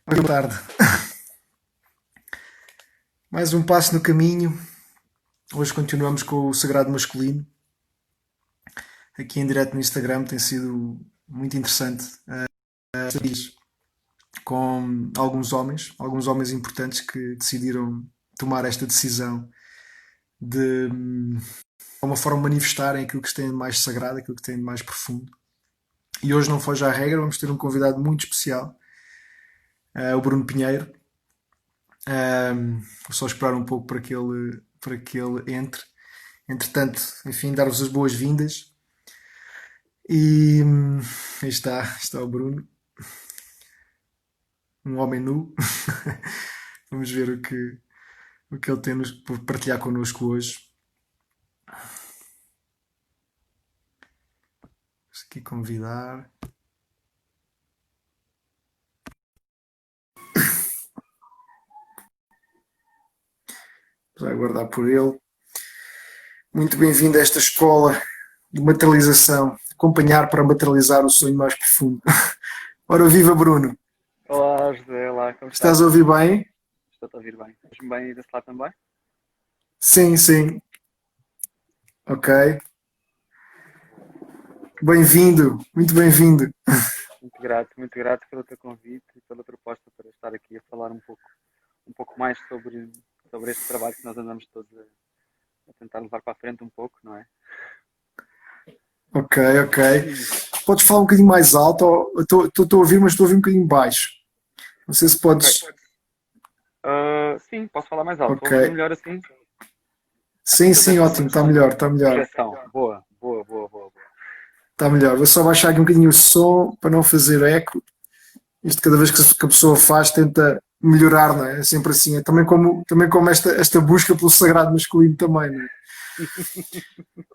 Boa tarde. Mais um passo no caminho. Hoje continuamos com o Sagrado Masculino. Aqui em direto no Instagram tem sido muito interessante. Com alguns homens importantes que decidiram tomar esta decisão de uma forma manifestarem aquilo que têm de mais sagrado, aquilo que têm de mais profundo. E hoje não foge à regra, vamos ter um convidado muito especial, o Bruno Pinheiro. Vou só esperar um pouco para que ele entre. Entretanto, enfim, dar-vos as boas-vindas. E aí está o Bruno, um homem nu. Vamos ver o que ele tem por partilhar connosco hoje. Vamos aqui convidar. Vamos aguardar por ele. Muito bem-vindo a esta escola de materialização. Acompanhar para materializar o sonho mais profundo. Ora, viva Bruno! Olá, José, olá, como estás? Estás a ouvir bem? Estou a ouvir bem. Estás-me bem aí desse lado também? Sim, sim. Ok. Bem-vindo, muito bem-vindo. Muito grato pelo teu convite e pela proposta para estar aqui a falar um pouco mais sobre este trabalho que nós andamos todos a tentar levar para a frente um pouco, não é? Ok, ok. Podes falar um bocadinho mais alto? Estou a ouvir, mas estou a ouvir um bocadinho baixo. Não sei se Ok. podes. Sim, posso falar mais alto. Ok. Vou ouvir melhor assim? Achas Sim, que sim, tens ótimo, está melhor, está melhor. projeção? Boa, boa, boa, boa, boa. Está melhor. Vou só baixar aqui um bocadinho o som para não fazer eco. Isto cada vez que a pessoa faz tenta melhorar, não é? É sempre assim. É também como esta busca pelo sagrado masculino também, não é?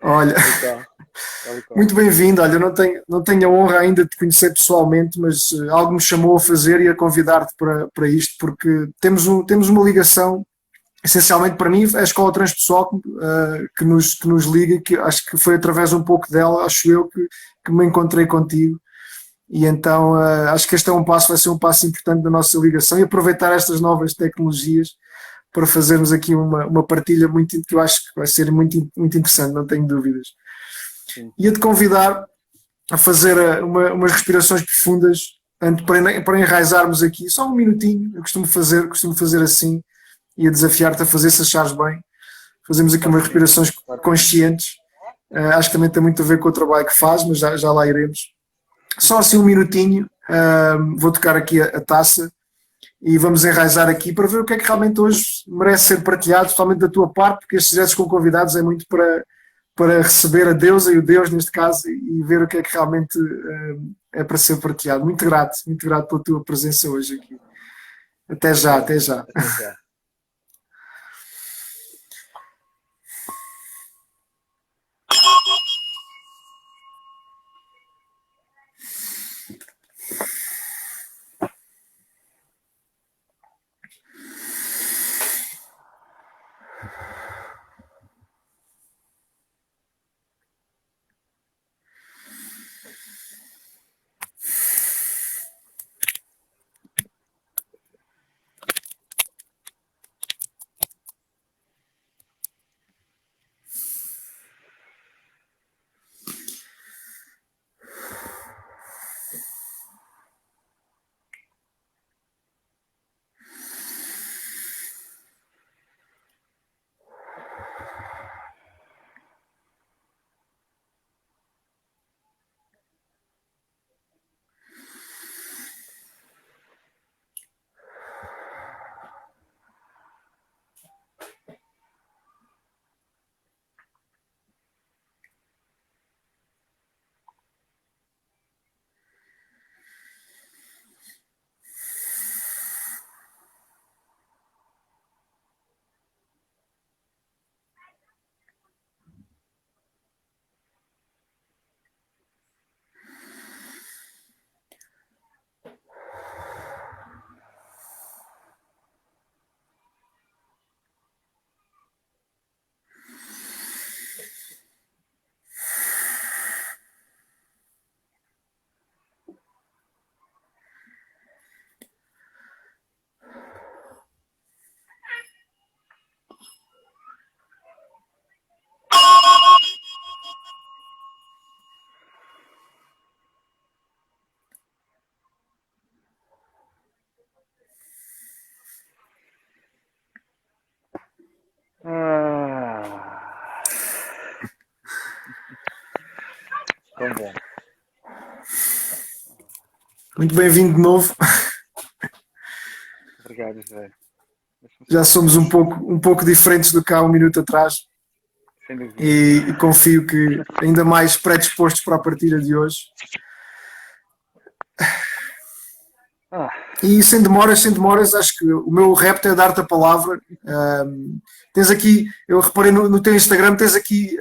Olha, Tal e qual, tal e qual. muito bem-vindo. Olha, eu não tenho a honra ainda de te conhecer pessoalmente, mas algo me chamou a fazer e a convidar-te para isto, porque temos uma ligação. Essencialmente para mim é a escola transpessoal que nos liga, que acho que foi através um pouco dela, acho eu, que me encontrei contigo. E então acho que este vai ser um passo importante da nossa ligação e aproveitar estas novas tecnologias para fazermos aqui uma partilha muito, que eu acho que vai ser muito, muito interessante, não tenho dúvidas. Sim, Ia-te convidar a fazer umas respirações profundas antes, para enraizarmos aqui, só um minutinho, eu costumo fazer assim, e a desafiar-te a fazer se achares bem. Fazemos aqui claro umas que sim, respirações claro que sim. conscientes. Acho que também tem muito a ver com o trabalho que faz, mas já lá iremos. Só assim um minutinho, vou tocar aqui a taça e vamos enraizar aqui para ver o que é que realmente hoje merece ser partilhado, totalmente da tua parte, porque estes gestos com convidados é muito para receber a deusa e o Deus, neste caso, e ver o que é que realmente é para ser partilhado. Muito grato pela tua presença hoje aqui. Até já, Obrigado, até José. já. Até já. Ah, tão bom. Muito bem-vindo de novo. Obrigado, José. Deixa-me Já só somos aqui, um pouco diferentes do que há um minuto atrás sem dúvida. e confio que ainda mais predispostos para a partida de hoje. Ah, E sem demoras, acho que o meu repto é dar-te a palavra. Tens aqui, eu reparei no teu Instagram, tens aqui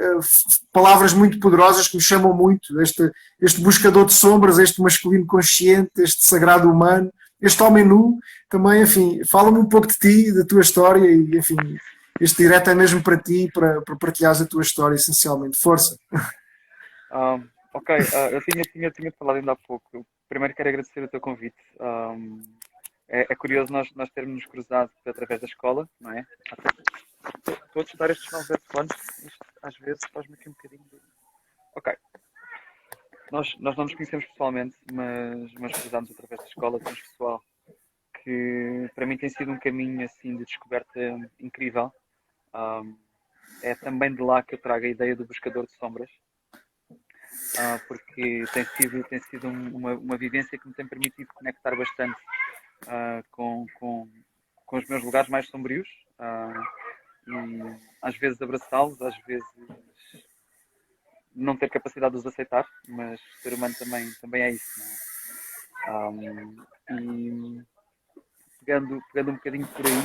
palavras muito poderosas que me chamam muito. Este buscador de sombras, este masculino consciente, este sagrado humano, este homem nu, também, enfim, fala-me um pouco de ti, da tua história e, enfim, este direto é mesmo para ti, para partilhares a tua história, essencialmente. Força. ok, eu tinha falado ainda há pouco. Eu primeiro quero agradecer o teu convite. É curioso nós termos nos cruzado através da escola, não é? Estou a estudar estes novos headphones, isto às vezes faz-me aqui um bocadinho de... Ok, nós não nos conhecemos pessoalmente, mas cruzámos através da escola, temos pessoal que para mim tem sido um caminho assim de descoberta incrível. Um, é também de lá que eu trago a ideia do buscador de sombras, porque tem sido uma vivência que me tem permitido conectar bastante com os meus lugares mais sombrios e às vezes abraçá-los, às vezes não ter capacidade de os aceitar, mas o ser humano também é isso, não é? E pegando um bocadinho por aí,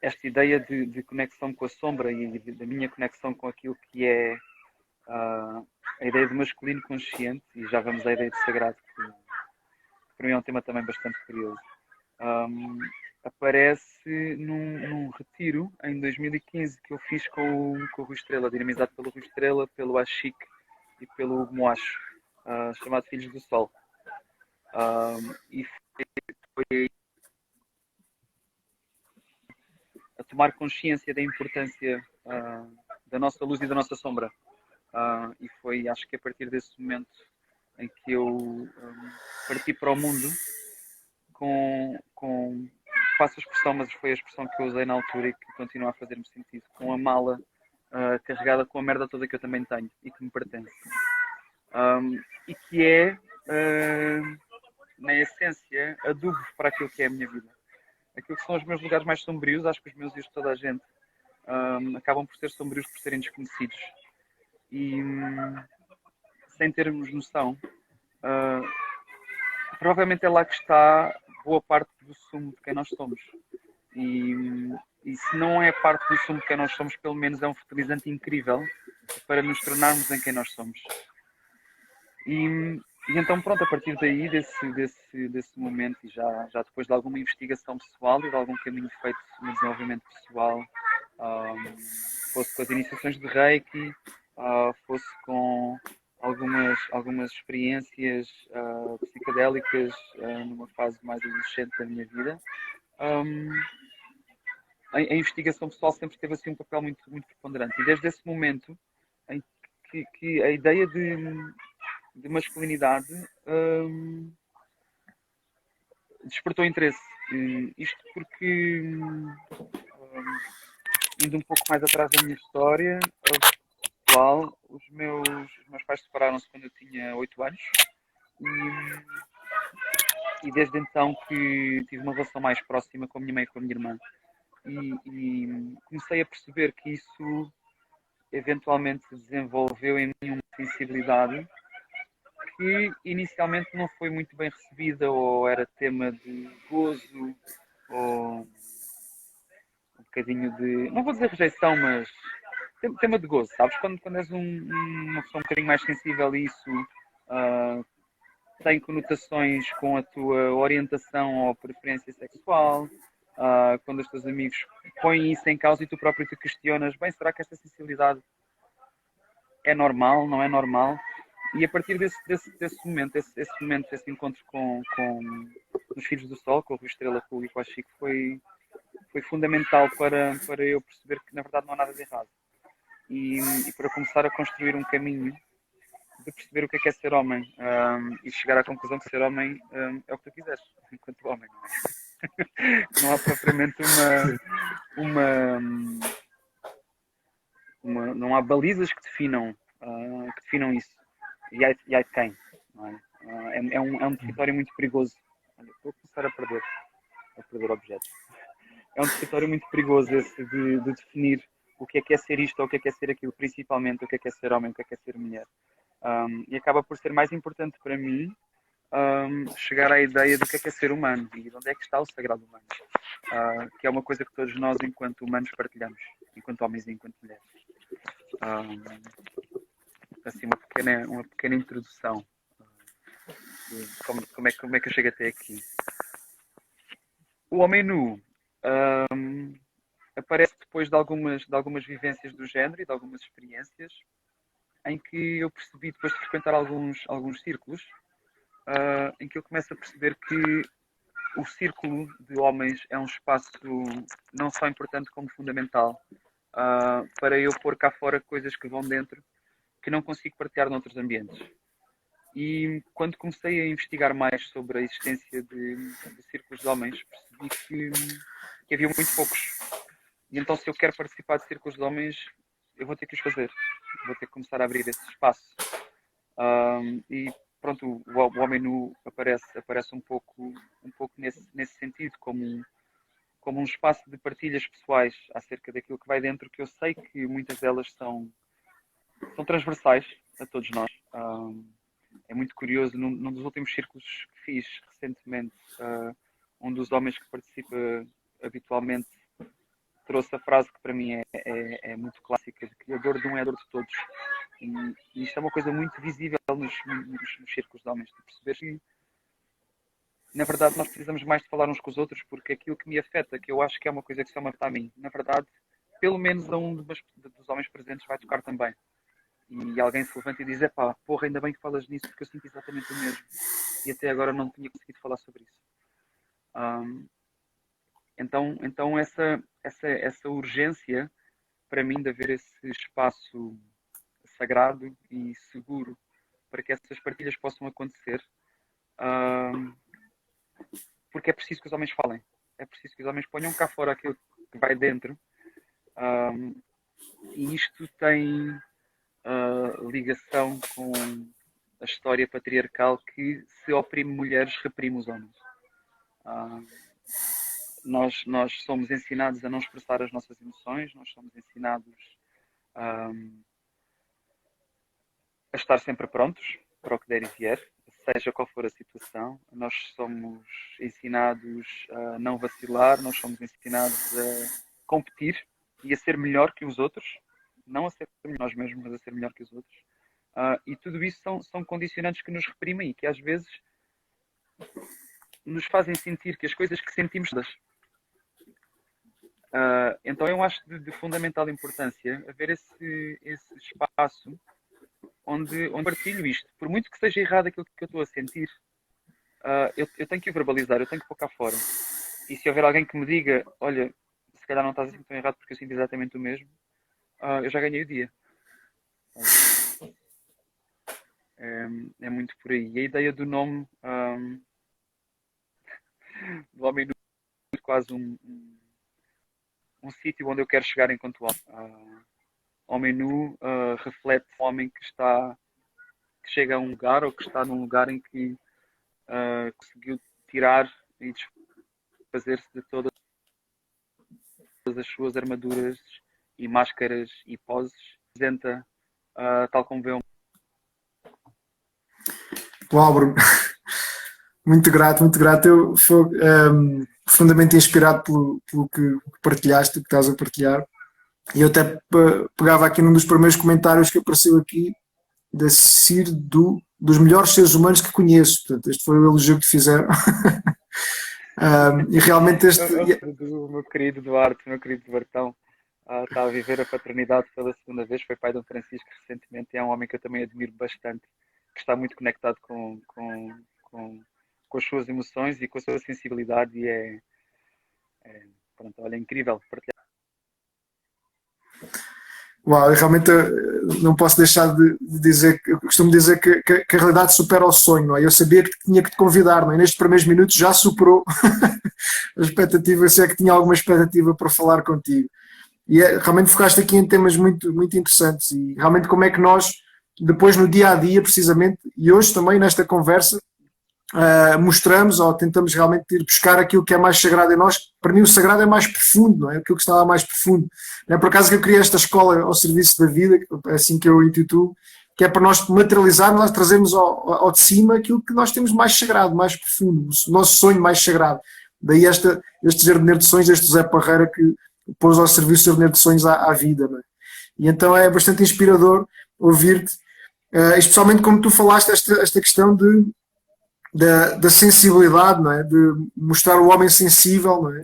esta ideia de conexão com a sombra e da minha conexão com aquilo que é a ideia de masculino consciente, e já vamos à ideia de sagrado, que para mim é um tema também bastante curioso. Um, Aparece num retiro em 2015 que eu fiz com o Rui Estrela, dinamizado pelo Rui Estrela, pelo Ashik e pelo Hugo Moacho, chamado Filhos do Sol. E foi a tomar consciência da importância da nossa luz e da nossa sombra. E foi, acho que a partir desse momento em que eu parti para o mundo com faço a expressão, mas foi a expressão que eu usei na altura e que continua a fazer-me sentido, com a mala carregada com a merda toda que eu também tenho e que me pertence. E que é, na essência, adubo para aquilo que é a minha vida. Aquilo que são os meus lugares mais sombrios, acho que os meus e os de toda a gente acabam por ser sombrios por serem desconhecidos. E sem termos noção, provavelmente é lá que está boa parte do sumo de quem nós somos. E se não é parte do sumo de quem nós somos, pelo menos é um fertilizante incrível para nos tornarmos em quem nós somos. E então, pronto, a partir daí, desse momento, e já depois de alguma investigação pessoal e de algum caminho feito no desenvolvimento pessoal, fosse com as iniciações de Reiki, fosse com algumas experiências psicodélicas numa fase mais adolescente da minha vida, a investigação pessoal sempre teve assim um papel muito, muito preponderante. E desde esse momento em que a ideia de masculinidade despertou interesse. Isto porque, indo um pouco mais atrás da minha história pessoal, os meus pais separaram-se quando eu tinha 8 anos e desde então que tive uma relação mais próxima com a minha mãe e com a minha irmã. E comecei a perceber que isso eventualmente desenvolveu em mim uma sensibilidade que inicialmente não foi muito bem recebida, ou era tema de gozo, ou um bocadinho de, não vou dizer rejeição, mas tema de gozo, sabes? Quando és uma pessoa um bocadinho mais sensível a isso, tem conotações com a tua orientação ou preferência sexual, quando os teus amigos põem isso em causa e tu próprio te questionas, bem, será que esta sensibilidade é normal, não é normal? E a partir desse momento, esse encontro com os Filhos do Sol, com o Rui Estrela, com o Chico, foi fundamental para eu perceber que na verdade não há nada de errado. E para começar a construir um caminho de perceber o que é ser homem, e chegar à conclusão que ser homem é o que tu quiseres, enquanto homem. Não há propriamente uma, não há balizas que definam isso. E aí tem. Não é? É um território muito perigoso. Olha, vou começar a perder objetos. É um território muito perigoso esse de definir o que é ser isto ou o que é ser aquilo, principalmente o que é ser homem, o que é ser mulher. E acaba por ser mais importante para mim chegar à ideia do que é ser humano e de onde é que está o sagrado humano, que é uma coisa que todos nós, enquanto humanos, partilhamos, enquanto homens e enquanto mulheres. Assim, uma pequena introdução de como é que eu chego até aqui. O homem nu aparece depois de algumas vivências do género e de algumas experiências em que eu percebi, depois de frequentar alguns círculos, em que eu começo a perceber que o círculo de homens é um espaço não só importante como fundamental para eu pôr cá fora coisas que vão dentro que não consigo partilhar noutros ambientes. E quando comecei a investigar mais sobre a existência de círculos de homens, percebi que havia muito poucos. E então, se eu quero participar de círculos de homens, eu vou ter que os fazer. Vou ter que começar a abrir esse espaço. E pronto, o homem nu aparece um pouco nesse sentido, como um espaço de partilhas pessoais acerca daquilo que vai dentro, que eu sei que muitas delas são transversais a todos nós. É muito curioso, num dos últimos círculos que fiz recentemente, um dos homens que participa habitualmente trouxe a frase que para mim é muito clássica, de que a dor de um é a dor de todos. E isto é uma coisa muito visível nos círculos de homens, de perceber que, na verdade, nós precisamos mais de falar uns com os outros, porque aquilo que me afeta, que eu acho que é uma coisa que só me afeta a mim, na verdade, pelo menos a um dos homens presentes vai tocar também. E alguém se levanta e diz, epá, porra, ainda bem que falas nisso, porque eu sinto exatamente o mesmo. E até agora não tinha conseguido falar sobre isso. Então essa urgência, para mim, de haver esse espaço sagrado e seguro para que essas partilhas possam acontecer, porque é preciso que os homens falem. É preciso que os homens ponham cá fora aquilo que vai dentro. E isto tem ligação com a história patriarcal que, se oprime mulheres, reprime os homens. Nós somos ensinados a não expressar as nossas emoções, nós somos ensinados a estar sempre prontos para o que der e vier, seja qual for a situação. Nós somos ensinados a não vacilar, nós somos ensinados a competir e a ser melhor que os outros, não a ser nós mesmos, mas a ser melhor que os outros. E tudo isso são condicionantes que nos reprimem e que às vezes nos fazem sentir que as coisas que sentimos então eu acho de fundamental importância haver esse espaço onde partilho isto. Por muito que seja errado aquilo que eu estou a sentir, eu tenho que o verbalizar, eu tenho que pôr cá fora. E se houver alguém que me diga, olha, se calhar não estás assim tão errado porque eu sinto exatamente o mesmo, eu já ganhei o dia. É muito por aí. E a ideia do nome do homem nu é quase um sítio onde eu quero chegar enquanto homem. Homem nu reflete o homem que chega a um lugar ou que está num lugar em que conseguiu tirar e desfazer-se de todas as suas armaduras e máscaras e poses. Representa tal como vê um. Uau, Bruno. Muito grato, muito grato. Eu fui profundamente inspirado pelo que partilhaste, o que estás a partilhar. E eu até pegava aqui num dos primeiros comentários que apareceu aqui, da CIR dos melhores seres humanos que conheço. Portanto, este foi o elogio que fizeram. E realmente este. Do meu querido Duartão, está a viver a paternidade pela segunda vez, foi pai de um Francisco recentemente, e é um homem que eu também admiro bastante, que está muito conectado com as suas emoções e com a sua sensibilidade, e pronto, olha, incrível partilhar. Uau, eu realmente não posso deixar de dizer, eu costumo dizer que a realidade supera o sonho, não é? Eu sabia que tinha que te convidar, não é? Nestes primeiros minutos já superou a expectativa, eu sei que tinha alguma expectativa para falar contigo. E realmente focaste aqui em temas muito, muito interessantes e realmente como é que nós, depois no dia a dia, precisamente, e hoje também nesta conversa, mostramos ou tentamos realmente ir buscar aquilo que é mais sagrado em nós. Para mim, o sagrado é mais profundo, não é? Aquilo que está lá mais profundo. Não é por acaso que eu criei esta escola ao serviço da vida, é assim que eu intitulo, que é para nós materializarmos, nós trazermos ao de cima aquilo que nós temos mais sagrado, mais profundo, o nosso sonho mais sagrado. Daí este jardineiro de sonhos, este José Parreira, que pôs ao serviço do jardineiro de sonhos à vida. Não é? E então é bastante inspirador ouvir-te, especialmente como tu falaste, esta questão da sensibilidade, não é? De mostrar o homem sensível, não é?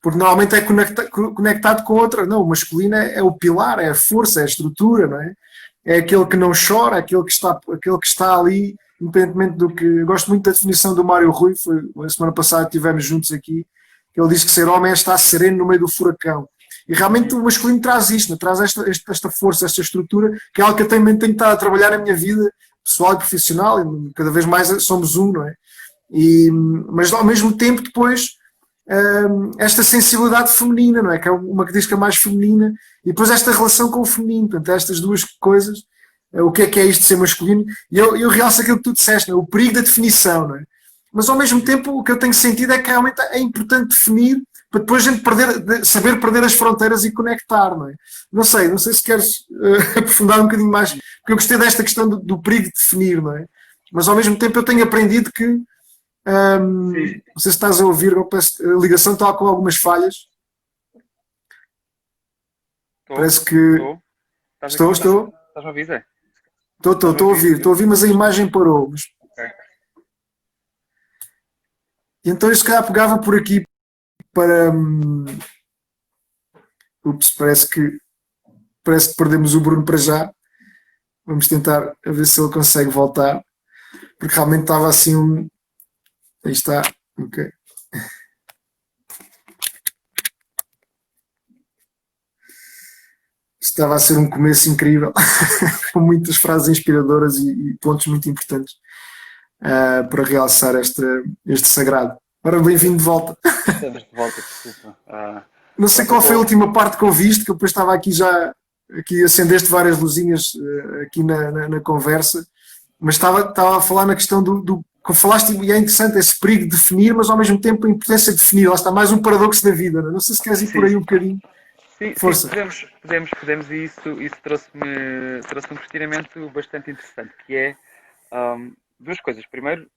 Porque normalmente é conectado com outra. Não, o masculino é o pilar, é a força, é a estrutura, não é? É aquele que não chora, aquele que está ali, independentemente do que. Eu gosto muito da definição do Mário Rui, foi a semana passada estivemos juntos aqui, que ele diz que ser homem é estar sereno no meio do furacão. E realmente o masculino traz isto, traz esta força, esta estrutura, que é algo que eu também tenho estado a trabalhar na minha vida pessoal e profissional, e cada vez mais somos um, não é? Mas ao mesmo tempo depois esta sensibilidade feminina, não é? Que é uma que diz que é mais feminina, e depois esta relação com o feminino, portanto, estas duas coisas, o que é isto de ser masculino, e eu realço aquilo que tu disseste, não é? O perigo da definição, não é? Mas ao mesmo tempo o que eu tenho sentido é que realmente é importante definir para depois a gente saber perder as fronteiras e conectar, não é? Não sei se queres aprofundar um bocadinho mais, porque eu gostei desta questão do perigo de definir, não é? Mas ao mesmo tempo eu tenho aprendido que não sei se estás a ouvir, a ligação está com algumas falhas. Parece que estou. Estás a ouvir, Zé? Estou a ouvir, mas a imagem parou. Okay. Então eu se calhar pegava por aqui para. Ups, parece que perdemos o Bruno para já. Vamos tentar a ver se ele consegue voltar. Porque realmente estava assim um. Aí está. Ok. Estava a ser um começo incrível, com muitas frases inspiradoras e pontos muito importantes para realçar este sagrado. Ora, bem-vindo de volta. Estamos de volta, desculpa. Não sei qual foi a última parte que ouviste, que eu depois estava aqui aqui acendeste várias luzinhas aqui na conversa, mas estava a falar na questão como falaste, e é interessante esse perigo de definir, mas ao mesmo tempo a importância de definir. Lá está mais um paradoxo da vida. Não sei se queres ir por aí um bocadinho. Sim, Força. Sim, podemos, e isso trouxe-me um questionamento bastante interessante, que é duas coisas. Primeiro,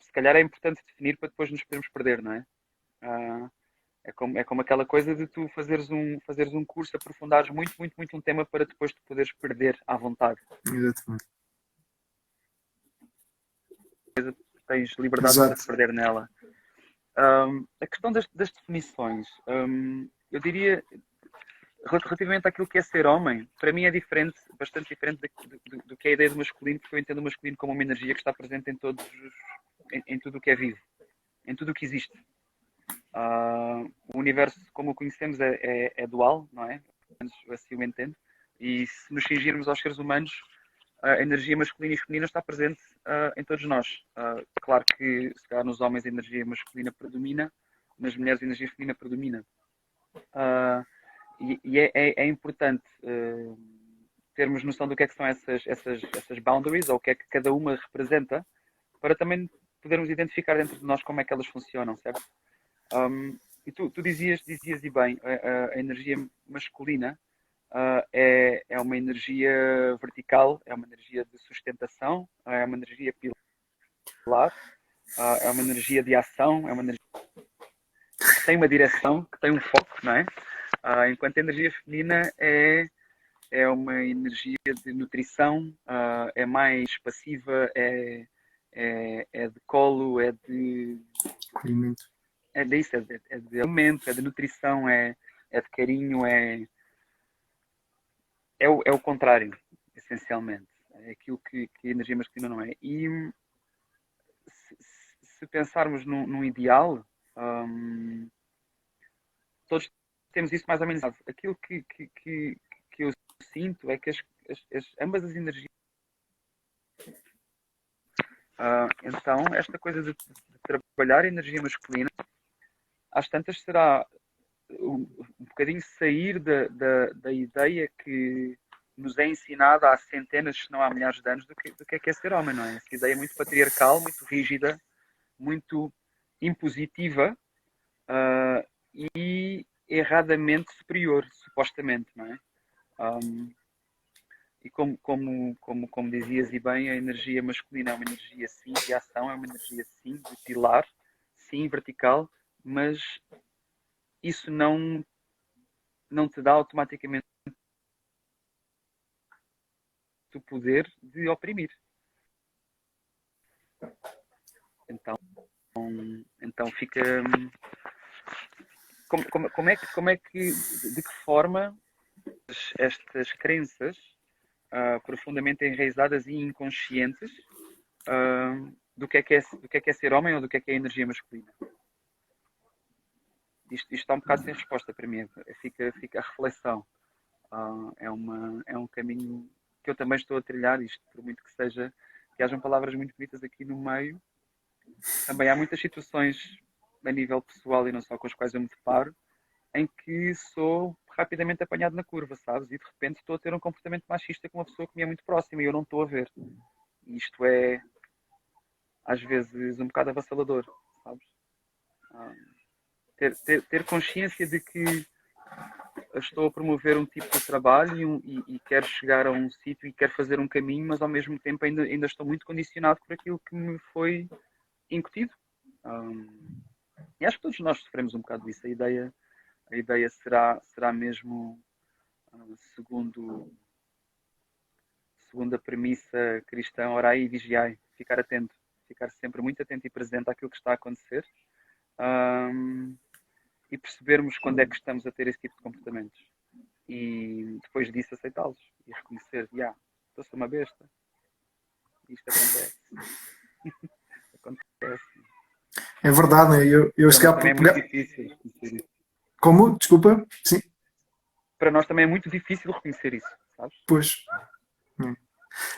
se calhar é importante definir para depois nos podermos perder, não é? É como aquela coisa de tu fazeres um curso, aprofundares muito, muito, muito um tema para depois te poderes perder à vontade. Exatamente. Tens liberdade para te perder nela. A questão das definições, eu diria, relativamente àquilo que é ser homem, para mim é diferente, bastante diferente do que é a ideia do masculino, porque eu entendo o masculino como uma energia que está presente em tudo o que é vivo, em tudo o que existe. O universo, como o conhecemos, é dual, não é? Assim o entendo. E se nos cingirmos aos seres humanos, a energia masculina e feminina está presente em todos nós. Claro que, se calhar, nos homens a energia masculina predomina, nas mulheres a energia feminina predomina. E é importante termos noção do que é que são essas boundaries, ou o que é que cada uma representa, para também podermos identificar dentro de nós como é que elas funcionam, certo? E tu dizias e bem, a energia masculina é uma energia vertical, é uma energia de sustentação, é uma energia pilar, é uma energia de ação, é uma energia que tem uma direção, que tem um foco, não é? Enquanto a energia feminina é uma energia de nutrição, é mais passiva, é de colo, é de Acolhimento. É disso, é de alimento, é de nutrição, é de carinho, é o contrário, essencialmente. É aquilo que a energia masculina não é. E se pensarmos num ideal, todos temos isso mais ou menos. Aquilo que eu sinto é que ambas as energias. Então, esta coisa de trabalhar a energia masculina, às tantas será um bocadinho sair da ideia que nos é ensinada há centenas, se não há milhares de anos, do que é ser homem, não é? Essa ideia muito patriarcal, muito rígida, muito impositiva e erradamente superior, supostamente, não é? E como dizias e bem, a energia masculina é uma energia sim de ação, é uma energia sim de pilar, sim vertical, mas isso não te dá automaticamente o poder de oprimir. Então fica... Como é que, de que forma estas crenças profundamente enraizadas e inconscientes do que é ser homem ou do que é energia masculina? Isto está um bocado sem resposta para mim. Fica a reflexão. É um caminho que eu também estou a trilhar, isto por muito que hajam palavras muito bonitas aqui no meio. Também há muitas situações a nível pessoal e não só com as quais eu me deparo, em que sou rapidamente apanhado na curva, sabes? E de repente estou a ter um comportamento machista com uma pessoa que me é muito próxima e eu não estou a ver. E isto é, às vezes, um bocado avassalador, sabes? Ter consciência de que estou a promover um tipo de trabalho e quero chegar a um sítio e quero fazer um caminho, mas ao mesmo tempo ainda estou muito condicionado por aquilo que me foi incutido. E acho que todos nós sofremos um bocado disso. A ideia será mesmo, segundo a premissa cristã, orai e vigiai, ficar atento, ficar sempre muito atento e presente àquilo que está a acontecer. E percebermos quando é que estamos a ter esse tipo de comportamentos. E depois disso aceitá-los e reconhecer, estou a ser uma besta. Isto acontece. Acontece. É verdade, né? Eu se calhar é muito difícil. Como? Desculpa? Sim. Para nós também é muito difícil reconhecer isso, sabes? Pois.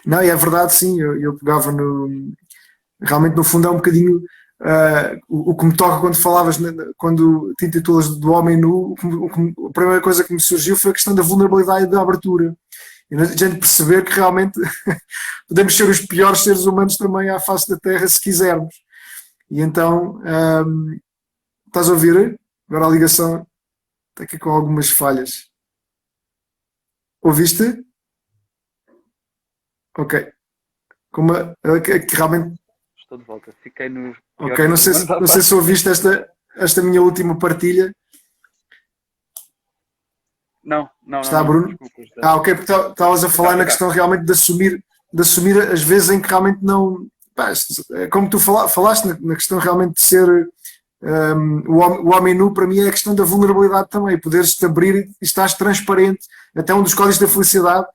Não, e é verdade, sim. Eu pegava realmente, no fundo, é um bocadinho o que me toca quando falavas, quando te intitulas do homem nu. A primeira coisa que me surgiu foi a questão da vulnerabilidade e da abertura. E a gente perceber que realmente podemos ser os piores seres humanos também à face da Terra, se quisermos. E então, estás a ouvir? Agora a ligação está aqui com algumas falhas. Ouviste? Ok. Que realmente... Estou de volta. Fiquei no... Ok, não sei se ouviste esta minha última partilha. Não. Está, Bruno? Desculpa, ok, porque estavas a falar na questão realmente de assumir as vezes em que realmente não... como tu falaste, na questão realmente de ser o homem nu, para mim é a questão da vulnerabilidade também, poderes-te abrir e estares transparente, até um dos códigos da felicidade,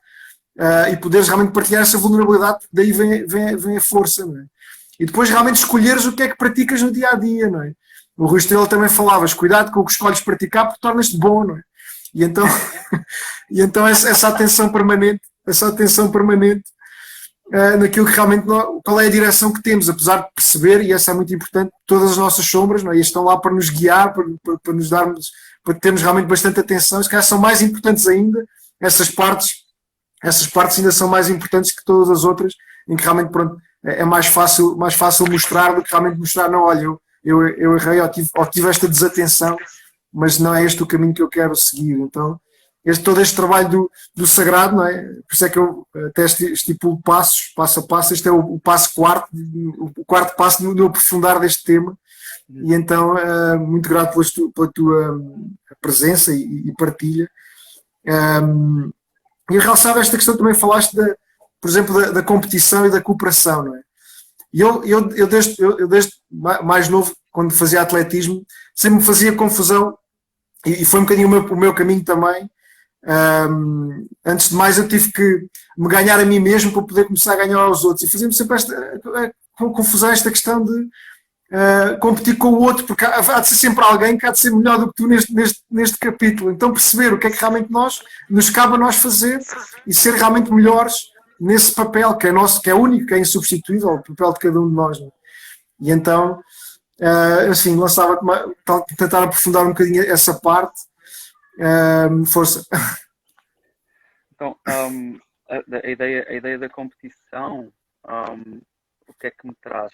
e poderes realmente partilhar essa vulnerabilidade, daí vem a força, não é? E depois realmente escolheres o que é que praticas no dia-a-dia, não é? O Rui Estrela também falavas, cuidado com o que escolhes praticar porque tornas-te bom, não é? E então essa atenção permanente naquilo que realmente qual é a direção que temos, apesar de perceber, e essa é muito importante, todas as nossas sombras, não é? E estão lá para nos guiar, para nos darmos, para termos realmente bastante atenção, se calhar são mais importantes ainda, essas partes ainda são mais importantes que todas as outras, em que realmente, pronto, é mais fácil mostrar do que realmente mostrar, não, olha, eu errei ou tive esta desatenção, mas não é este o caminho que eu quero seguir. Então, todo este trabalho do sagrado, não é? Por isso é que eu até estipulo passos, passo a passo. Este é o passo o quarto passo no aprofundar deste tema. E então, muito grato pela tua presença e partilha. E realçava esta questão, também falaste, por exemplo, da competição e da cooperação, não é? E eu desde mais novo, quando fazia atletismo, sempre me fazia confusão, e foi um bocadinho o meu caminho também. Antes de mais, eu tive que me ganhar a mim mesmo para poder começar a ganhar aos outros, e fazia-me sempre esta confusão, esta questão de competir com o outro, porque há de ser sempre alguém que há de ser melhor do que tu neste capítulo. Então perceber o que é que realmente nos cabe a nós fazer e ser realmente melhores nesse papel que é nosso, que é único, que é insubstituível, o papel de cada um de nós. Né? E então, assim, lançava tentar aprofundar um bocadinho essa parte. Força. Então, a ideia da competição, o que é que me traz?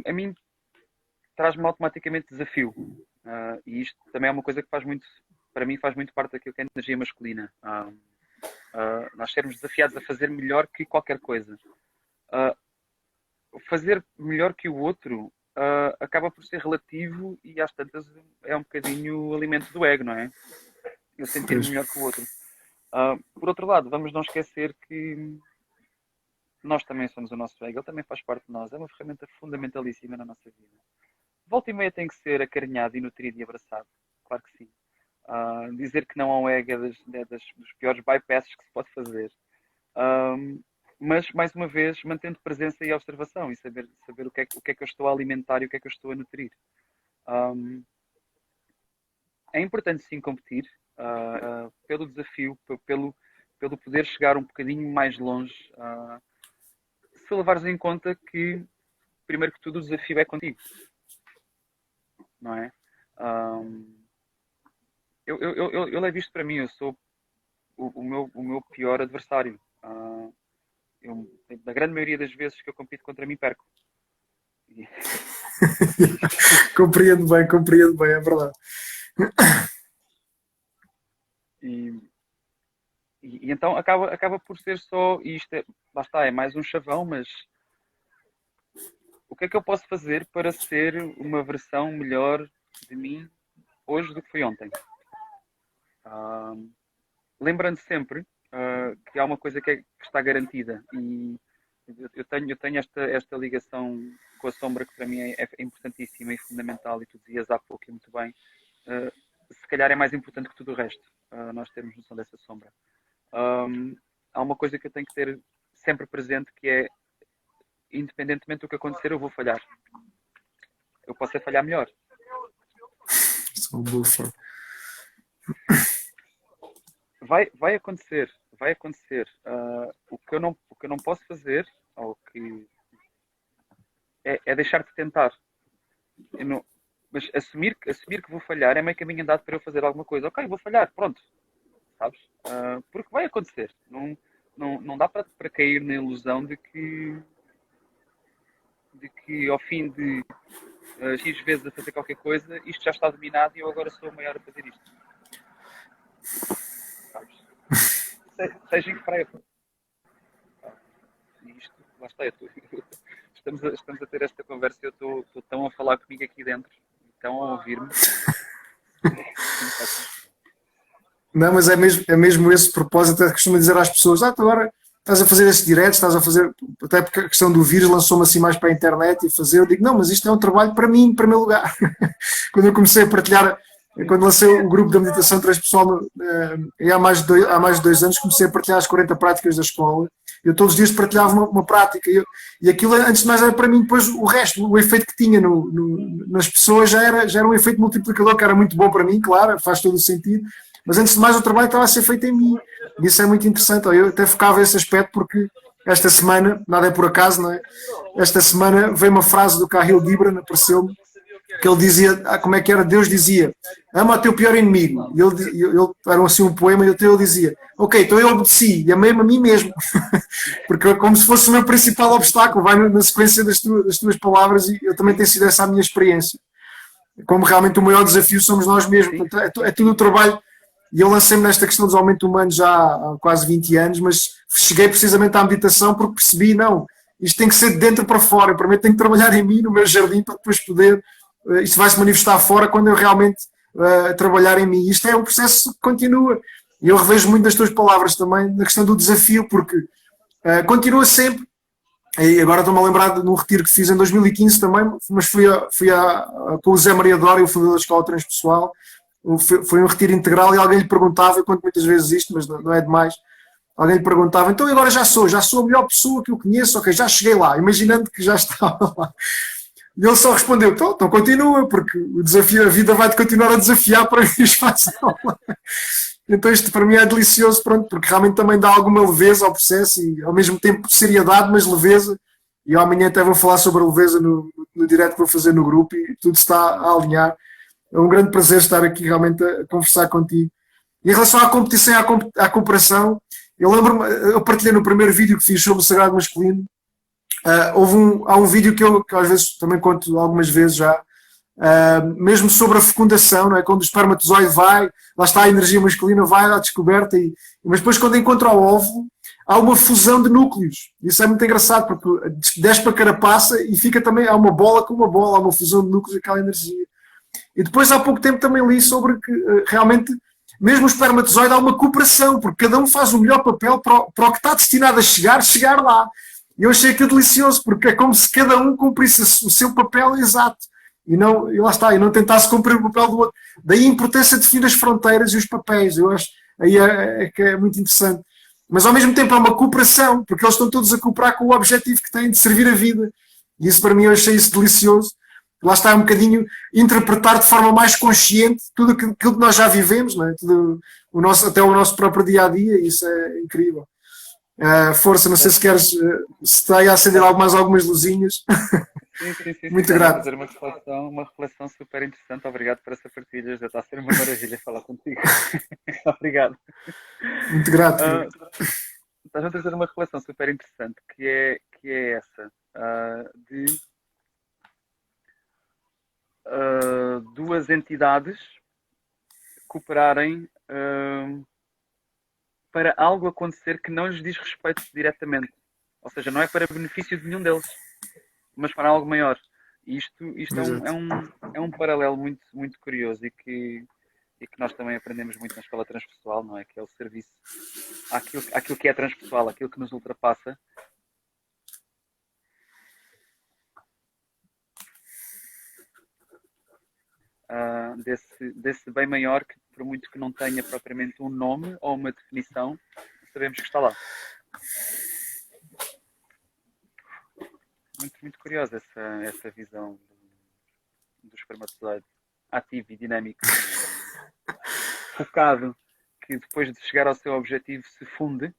A mim traz-me automaticamente desafio. E isto também é uma coisa que para mim faz muito parte daquilo que é energia masculina. Nós sermos desafiados a fazer melhor que qualquer coisa. Fazer melhor que o outro acaba por ser relativo e às tantas é um bocadinho o alimento do ego, não é? Eu sentir-me melhor que o outro. Por outro lado, vamos não esquecer que nós também somos o nosso ego, ele também faz parte de nós, é uma ferramenta fundamentalíssima na nossa vida. Volta e meia tem que ser acarinhado e nutrido e abraçado, claro que sim. Dizer que não ao ego é dos piores bypasses que se pode fazer. Mas, mais uma vez, mantendo presença e observação e saber o que é que eu estou a alimentar e o que é que eu estou a nutrir. É importante sim competir pelo desafio, pelo poder chegar um bocadinho mais longe, se levares em conta que, primeiro que tudo, o desafio é contigo. Não é? Eu levo isto para mim, eu sou o meu pior adversário. Na grande maioria das vezes que eu compito contra mim, perco. Compreendo bem, é verdade. E então acaba por ser só isto. Lá está, é mais um chavão, mas o que é que eu posso fazer para ser uma versão melhor de mim hoje do que foi ontem? Lembrando sempre que há uma coisa que está garantida e eu tenho esta ligação com a sombra que para mim é importantíssima e fundamental, e tu dizias há pouco e muito bem, se calhar é mais importante que tudo o resto, nós termos noção dessa sombra. Há uma coisa que eu tenho que ter sempre presente, que é, independentemente do que acontecer, eu vou falhar. Eu posso falhar melhor. Sou um bufa. Vai acontecer. O que eu não posso fazer, ou que é deixar de tentar. Mas assumir que vou falhar é meio caminho andado para eu fazer alguma coisa. Ok, vou falhar, pronto. Sabes? Porque vai acontecer. Não dá para cair na ilusão de que ao fim de X vezes a fazer qualquer coisa, isto já está dominado e eu agora sou o maior a fazer isto. Sabes? Seja em que praia for. Isto, lá está, estamos a ter esta conversa e eu estou tão a falar comigo aqui dentro, tão a ouvir-me. Não, mas é mesmo esse propósito. Eu costumo dizer às pessoas: agora estás a fazer esses diretos, estás a fazer, até porque a questão do vírus lançou-me assim mais para a internet e fazer. Eu digo: não, mas isto é um trabalho para mim, em primeiro lugar. Quando eu comecei a partilhar, quando lancei o grupo da meditação transpessoal, há mais de 2 anos, comecei a partilhar as 40 práticas da escola. Eu todos os dias partilhava uma prática e aquilo, antes de mais, era para mim. Depois o resto, o efeito que tinha nas pessoas já era um efeito multiplicador, que era muito bom para mim, claro, faz todo o sentido. Mas antes de mais, o trabalho estava a ser feito em mim. E isso é muito interessante. Eu até focava esse aspecto, porque esta semana, nada é por acaso, não é? Esta semana veio uma frase do Khalil Gibran, apareceu-me, que ele dizia, como é que era? Deus dizia: ama o teu pior inimigo. E ele era assim um poema, e ele dizia: ok, então eu obedeci e amei-me a mim mesmo. Porque é como se fosse o meu principal obstáculo, vai na sequência das tuas palavras, e eu também tenho sido essa a minha experiência. Como realmente o maior desafio somos nós mesmos. Portanto, é tudo o trabalho. E eu lancei-me nesta questão dos aumentos humanos já há quase 20 anos, mas cheguei precisamente à meditação porque percebi: não, isto tem que ser de dentro para fora. Eu primeiro tenho que trabalhar em mim, no meu jardim, para depois poder. Isto vai se manifestar fora quando eu realmente trabalhar em mim. Isto é um processo que continua. E eu revejo muito das tuas palavras também na questão do desafio, porque continua sempre. E agora estou-me a lembrar de um retiro que fiz em 2015 também, mas fui com o Zé Maria Dória, o fundador da Escola Transpessoal. Foi um retiro integral e alguém lhe perguntava, eu conto muitas vezes isto, mas não é demais. Alguém lhe perguntava: então agora já sou a melhor pessoa que eu conheço, ok, já cheguei lá, imaginando que já estava lá. E ele só respondeu, então continua, porque o desafio, a vida vai-te continuar a desafiar para ir espaço. Então isto para mim é delicioso, pronto, porque realmente também dá alguma leveza ao processo e ao mesmo tempo seriedade, mas leveza. E eu amanhã até vou falar sobre a leveza no direto que vou fazer no grupo e tudo está a alinhar. É um grande prazer estar aqui realmente a conversar contigo. E em relação à competição e à cooperação, eu lembro-me, eu partilhei no primeiro vídeo que fiz sobre o sagrado masculino. Há um vídeo que às vezes também conto algumas vezes já, mesmo sobre a fecundação, não é? Quando o espermatozoide vai, lá está a energia masculina, vai à descoberta, mas depois quando encontra o óvulo, há uma fusão de núcleos. Isso é muito engraçado, porque desce para a carapaça e fica também, há uma bola com uma bola, há uma fusão de núcleos, aquela energia. E depois há pouco tempo também li sobre que realmente, mesmo o espermatozoide, há uma cooperação, porque cada um faz o melhor papel para o que está destinado a chegar lá. E eu achei aquilo delicioso, porque é como se cada um cumprisse o seu papel exato. E lá está, e não tentasse cumprir o papel do outro. Daí a importância de definir as fronteiras e os papéis. Eu acho aí que é muito interessante. Mas ao mesmo tempo há uma cooperação, porque eles estão todos a cooperar com o objetivo que têm de servir a vida. E isso para mim eu achei isso delicioso. Lá está um bocadinho interpretar de forma mais consciente tudo aquilo que nós já vivemos, não é? Até o nosso próprio dia-a-dia, isso é incrível. Força, não sei se queres, se está aí a acender mais algumas luzinhas. Sim. Muito grato. Fazer uma reflexão super interessante. Obrigado por essa partilha. Já está a ser uma maravilha falar contigo. Obrigado. Muito grato. Estás a trazer uma reflexão super interessante, que é essa, de duas entidades cooperarem para algo acontecer que não lhes diz respeito diretamente. Ou seja, não é para benefício de nenhum deles, mas para algo maior. E isto é um paralelo muito, muito curioso e que nós também aprendemos muito na escola transpessoal, não é? Que é o serviço àquilo que é transpessoal, aquilo que nos ultrapassa. Desse bem maior que, por muito que não tenha propriamente um nome ou uma definição, sabemos que está lá. Muito, muito curiosa essa visão do espermatozoide ativo e dinâmico, focado, que depois de chegar ao seu objetivo se funde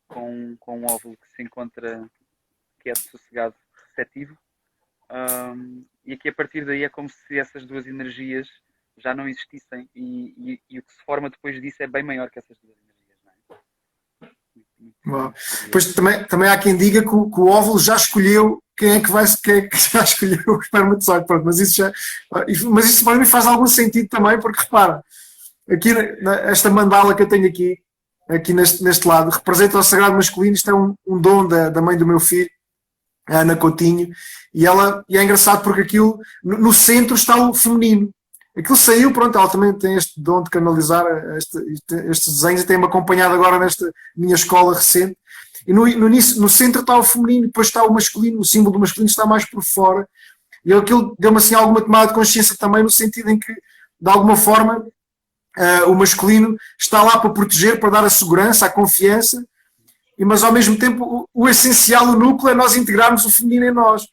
com um óvulo que se encontra quieto, sossegado, receptivo. E aqui a partir daí é como se essas duas energias já não existissem e o que se forma depois disso é bem maior que essas duas energias, não é? Depois também há quem diga que o óvulo já escolheu quem é que já escolheu o espermatozoide, mas isso para mim faz algum sentido também, porque repara, aqui esta mandala que eu tenho aqui neste lado, representa o sagrado masculino. Isto é um dom da mãe do meu filho, a Ana Coutinho, e é engraçado porque aquilo, no centro está o feminino. Aquilo saiu, pronto, ela também tem este dom de canalizar estes desenhos e tem-me acompanhado agora nesta minha escola recente. E no centro está o feminino, depois está o masculino, o símbolo do masculino está mais por fora. E aquilo deu-me assim alguma tomada de consciência também, no sentido em que, de alguma forma, o masculino está lá para proteger, para dar a segurança, a confiança, mas ao mesmo tempo o essencial, o núcleo, é nós integrarmos o feminino em nós.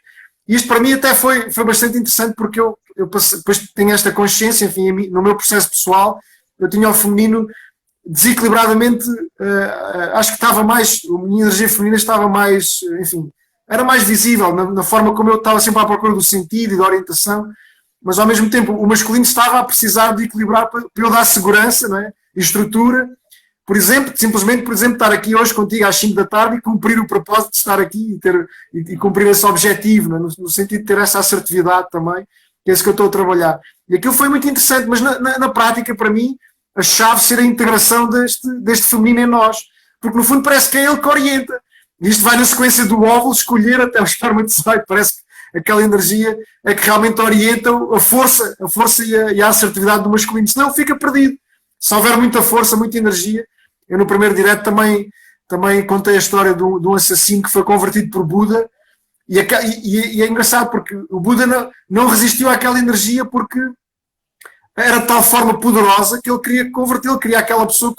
E isto para mim até foi bastante interessante, porque eu depois tenho esta consciência, enfim, no meu processo pessoal, eu tinha o feminino desequilibradamente, acho que estava mais, a minha energia feminina estava mais, enfim, era mais visível na forma como eu estava sempre à procura do sentido e da orientação, mas ao mesmo tempo o masculino estava a precisar de equilibrar para eu dar segurança, não é? E estrutura. Por exemplo, simplesmente estar aqui hoje contigo às 5 da tarde e cumprir o propósito de estar aqui e cumprir esse objetivo, não é? No sentido de ter essa assertividade também, que é isso que eu estou a trabalhar. E aquilo foi muito interessante, mas na prática, para mim, a chave ser a integração deste feminino em nós, porque no fundo parece que é ele que orienta. E isto vai na sequência do óvulo escolher até o espermatozoide, parece que aquela energia é que realmente orienta a força e a assertividade do masculino, senão ele fica perdido. Se houver muita força, muita energia. Eu no primeiro direto também contei a história de um assassino que foi convertido por Buda, e é engraçado porque o Buda não resistiu àquela energia, porque era de tal forma poderosa que ele queria converter, ele queria aquela pessoa que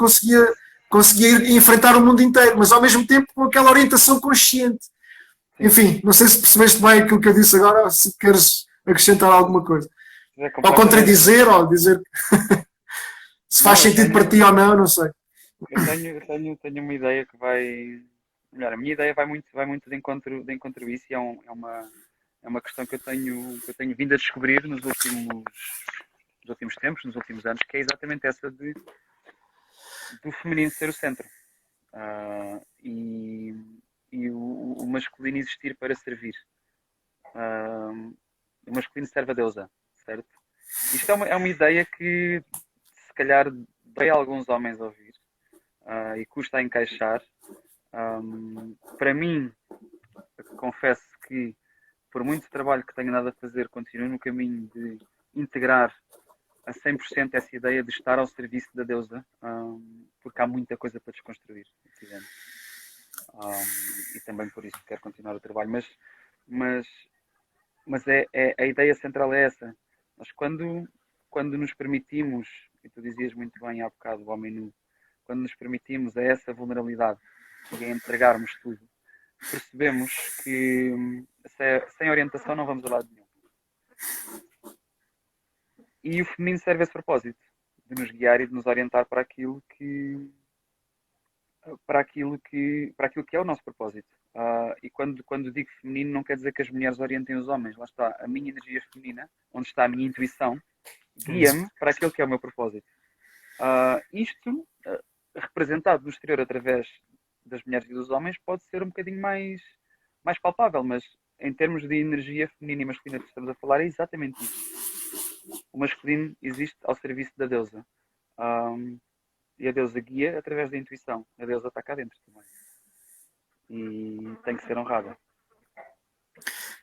conseguia ir enfrentar o mundo inteiro, mas ao mesmo tempo com aquela orientação consciente. Sim. Enfim, não sei se percebeste bem aquilo que eu disse agora ou se queres acrescentar alguma coisa. É Ou completamente. contradizer, ou dizer se faz Não, sentido para ti ou não, não sei. tenho uma ideia que vai. Melhor, a minha ideia vai muito de encontro a isso e é uma questão que eu tenho vindo a descobrir nos últimos tempos, nos últimos anos, que é exatamente essa do feminino ser o centro. E o masculino existir para servir. Ah, o masculino serve a deusa, certo? Isto é uma ideia que se calhar dói a alguns homens a ouvir e custa a encaixar. Para mim, confesso que por muito trabalho que tenho nada a fazer, continuo no caminho de integrar a 100% essa ideia de estar ao serviço da deusa, porque há muita coisa para desconstruir aqui dentro. E também por isso quero continuar o trabalho. Mas, mas a ideia central é essa. Nós quando nos permitimos, e tu dizias muito bem há bocado, o homem nu, quando nos permitimos a essa vulnerabilidade e a entregarmos tudo, percebemos que sem orientação não vamos a lado nenhum. E o feminino serve a esse propósito, de nos guiar e de nos orientar para aquilo que é o nosso propósito. E quando digo feminino, não quer dizer que as mulheres orientem os homens. Lá está, a minha energia feminina, onde está a minha intuição, guia-me para aquilo que é o meu propósito. Isto, representado no exterior através das mulheres e dos homens, pode ser um bocadinho mais palpável, mas em termos de energia feminina e masculina que estamos a falar, é exatamente isso. O masculino existe ao serviço da deusa. E a deusa guia através da intuição. A deusa está cá dentro também. E tem que ser honrada.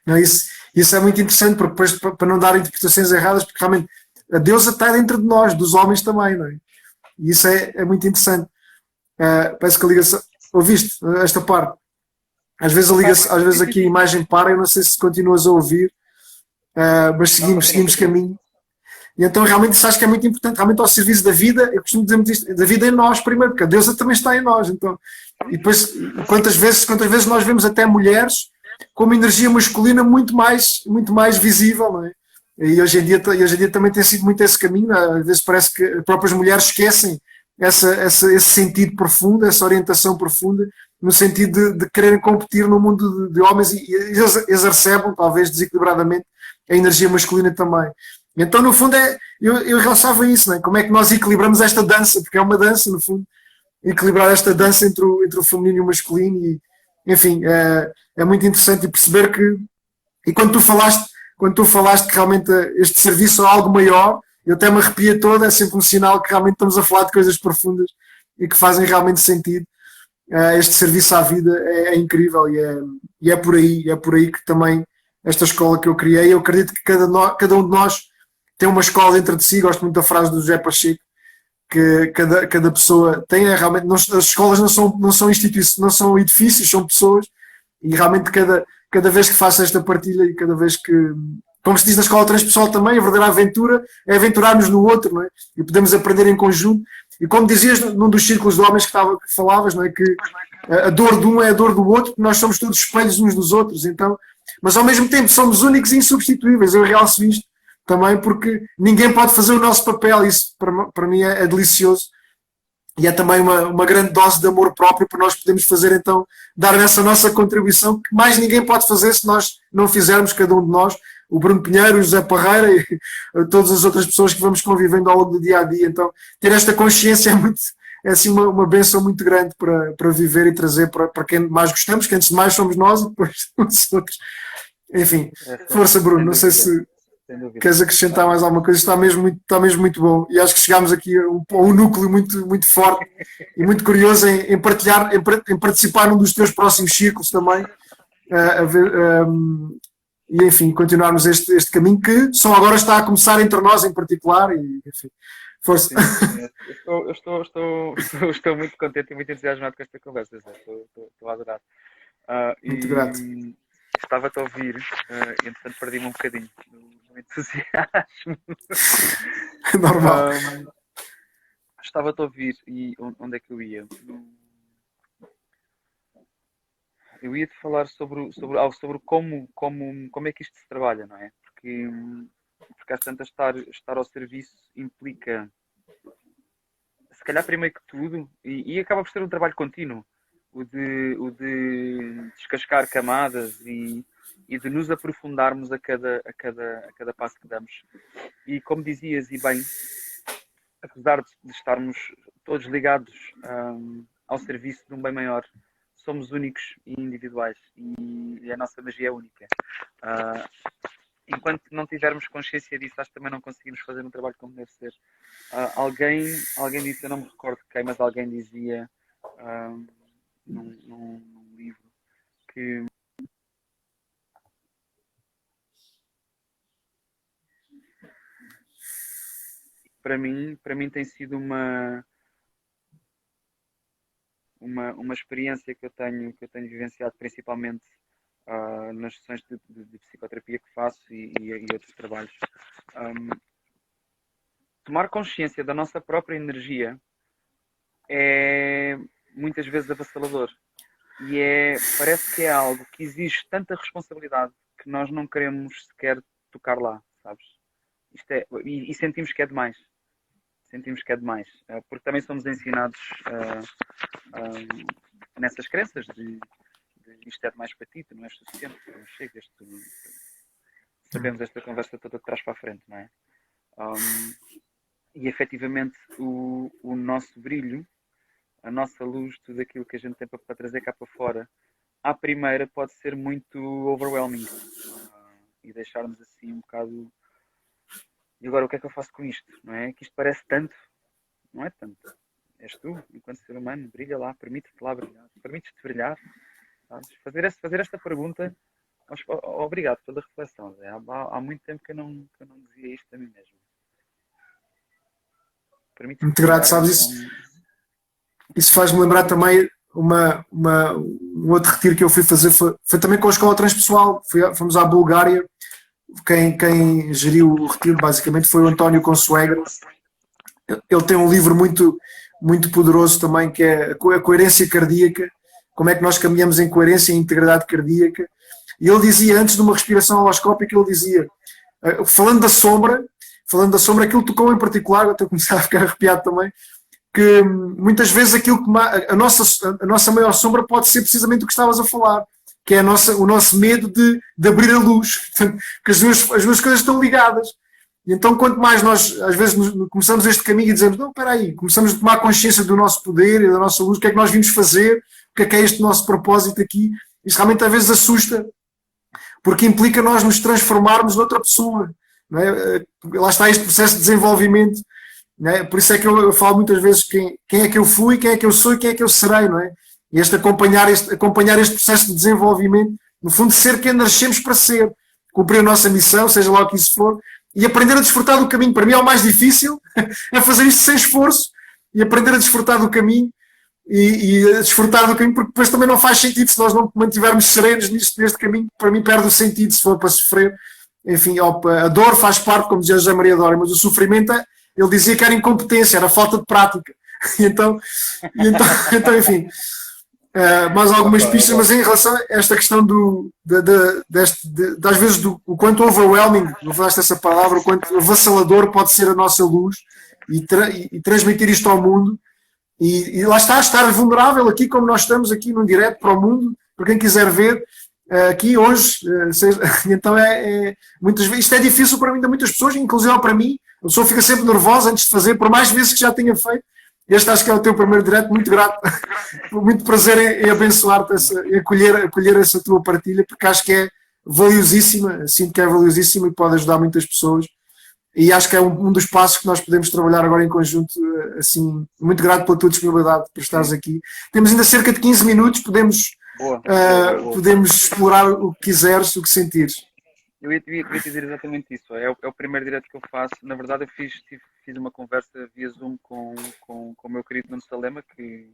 Não, isso é muito interessante, porque depois, para não dar interpretações erradas, porque realmente a deusa está dentro de nós, dos homens também, não é? E isso é muito interessante. Parece que a ligação. Ouviste esta parte? Às vezes, às vezes aqui a imagem para, eu não sei se continuas a ouvir, mas seguimos caminho. E então realmente isso acho que é muito importante, realmente ao serviço da vida, eu costumo dizer muito isto, da vida em nós primeiro, porque a deusa também está em nós. Então, e depois, quantas vezes nós vemos até mulheres com uma energia masculina muito mais visível, não é? E hoje em dia também tem sido muito esse caminho, às vezes parece que as próprias mulheres esquecem esse sentido profundo, essa orientação profunda, no sentido de quererem competir no mundo de homens e exacerbam, talvez desequilibradamente, a energia masculina também. Então, no fundo, eu realçava isso, né? Como é que nós equilibramos esta dança, porque é uma dança, no fundo, equilibrar esta dança entre o feminino e o masculino, e, enfim, é muito interessante e perceber que, e quando tu falaste que realmente este serviço é algo maior, eu até me arrepia toda, é sempre um sinal que realmente estamos a falar de coisas profundas e que fazem realmente sentido. Este serviço à vida é incrível e é por aí que também esta escola que eu criei, eu acredito que cada um de nós tem uma escola dentro de si. Gosto muito da frase do José Pacheco, que cada pessoa tem realmente, as escolas não são instituições, não são edifícios, são pessoas, e realmente cada vez que faço esta partilha e cada vez que, como se diz na escola transpessoal também, a verdadeira aventura é aventurar-nos no outro, não é? E podemos aprender em conjunto. E como dizias num dos círculos de homens que falavas, não é? Que a dor de um é a dor do outro, porque nós somos todos espelhos uns dos outros, então, mas ao mesmo tempo somos únicos e insubstituíveis. Eu realço isto também porque ninguém pode fazer o nosso papel. Isso para mim é delicioso e é também uma grande dose de amor próprio para nós podermos fazer, então, dar nessa nossa contribuição que mais ninguém pode fazer se nós não fizermos, cada um de nós, o Bruno Pinheiro, o José Parreira e todas as outras pessoas que vamos convivendo ao longo do dia a dia. Então, ter esta consciência é assim uma bênção muito grande para viver e trazer para quem mais gostamos, que antes de mais somos nós e depois os outros. Enfim, força, Bruno. Não sei se queres acrescentar mais alguma coisa. Está mesmo muito bom. E acho que chegámos aqui a um núcleo muito forte e muito curioso em partilhar, em participar num dos teus próximos círculos também. E enfim, continuarmos este caminho que só agora está a começar entre nós em particular. E enfim, força. Sim. Estou muito contente e muito entusiasmado com esta conversa. Estou a adorar. Muito grato. Estava-te a ouvir e entretanto perdi-me um bocadinho no entusiasmo. Normal. Estava-te a ouvir e onde é que eu ia? eu ia-te falar sobre como é que isto se trabalha, não é? Porque às tantas estar ao serviço implica, se calhar primeiro que tudo, e acaba por ser um trabalho contínuo, o de descascar camadas e de nos aprofundarmos a cada passo que damos. E como dizias, e bem, apesar de estarmos todos ligados ao serviço de um bem maior, somos únicos e individuais e a nossa magia é única. Uh, Enquanto não tivermos consciência disso, acho que também não conseguimos fazer um trabalho como deve ser. Alguém disse, eu não me recordo quem, mas alguém dizia num livro que para mim tem sido uma experiência que eu tenho vivenciado principalmente nas sessões de psicoterapia que faço e outros trabalhos. Um, Tomar consciência da nossa própria energia é muitas vezes avassalador. Parece que é algo que exige tanta responsabilidade que nós não queremos sequer tocar lá, sabes? E sentimos que é demais. Sentimos que é demais. Porque também somos ensinados nessas crenças de isto é demais para ti, tu não és suficiente, tu não chegas, sabemos esta conversa toda de trás para a frente, não é? E efetivamente o nosso brilho, a nossa luz, tudo aquilo que a gente tem para trazer cá para fora, à primeira pode ser muito overwhelming e deixar-nos assim um bocado. E agora o que é que eu faço com isto? Não é? Que isto parece tanto, não é tanto. És tu, enquanto ser humano, brilha lá, permite-te lá brilhar, permites-te brilhar. Sabes? Fazer esta pergunta, obrigado pela reflexão. Há muito tempo que eu não dizia isto a mim mesmo. Permites-te Muito grato, brilhar, sabes então. isso? Isso faz-me lembrar também um outro retiro que eu fui fazer, foi também com a escola transpessoal. Fomos à Bulgária. Quem geriu o retiro basicamente foi o António Consuegra. Ele tem um livro muito poderoso também, que é a coerência cardíaca, como é que nós caminhamos em coerência e integridade cardíaca. E ele dizia, antes de uma respiração holoscópica, ele dizia, falando da sombra, aquilo tocou em particular, eu estou a começar a ficar arrepiado também, que muitas vezes aquilo que a nossa maior sombra pode ser precisamente o que estavas a falar, que é o nosso medo de abrir a luz, que as duas coisas estão ligadas. E então, quanto mais nós, às vezes, começamos este caminho e dizemos, não, espera aí, começamos a tomar consciência do nosso poder e da nossa luz, o que é que nós vimos fazer, o que é este nosso propósito aqui, isso realmente às vezes assusta, porque implica nós nos transformarmos noutra pessoa. Não é? Lá está este processo de desenvolvimento. Não é? Por isso é que eu falo muitas vezes quem é que eu fui, quem é que eu sou e quem é que eu serei. Não é? E acompanhar este processo de desenvolvimento, no fundo, ser quem nascemos para ser, cumprir a nossa missão, seja lá o que isso for, e aprender a desfrutar do caminho. Para mim é o mais difícil, é fazer isto sem esforço e aprender a desfrutar do caminho e a desfrutar do caminho, porque depois também não faz sentido se nós não mantivermos serenos neste caminho. Para mim perde o sentido se for para sofrer. Enfim, a dor faz parte, como dizia José Maria Dória, mas o sofrimento, ele dizia que era incompetência, era falta de prática. Então enfim, mais algumas pistas, mas em relação a esta questão às vezes o quanto overwhelming, não falaste essa palavra, o quanto avassalador pode ser a nossa luz e transmitir isto ao mundo. E lá está, estar vulnerável aqui, como nós estamos aqui num direto para o mundo, para quem quiser ver, aqui hoje. Então muitas vezes, isto é difícil para mim, de muitas pessoas, inclusive para mim. A pessoa fica sempre nervosa antes de fazer, por mais vezes que já tenha feito. Este acho que é o teu primeiro direto, muito grato, muito prazer em abençoar-te, em acolher essa tua partilha, porque acho que é valiosíssima, sinto que é valiosíssima e pode ajudar muitas pessoas. E acho que é um dos passos que nós podemos trabalhar agora em conjunto. Assim, muito grato pela tua disponibilidade por estares aqui. Temos ainda cerca de 15 minutos, podemos explorar o que quiseres, o que sentires. Eu ia dizer exatamente isso. É o primeiro direto que eu faço. Na verdade, eu fiz uma conversa via Zoom com o meu querido Nuno Salema, que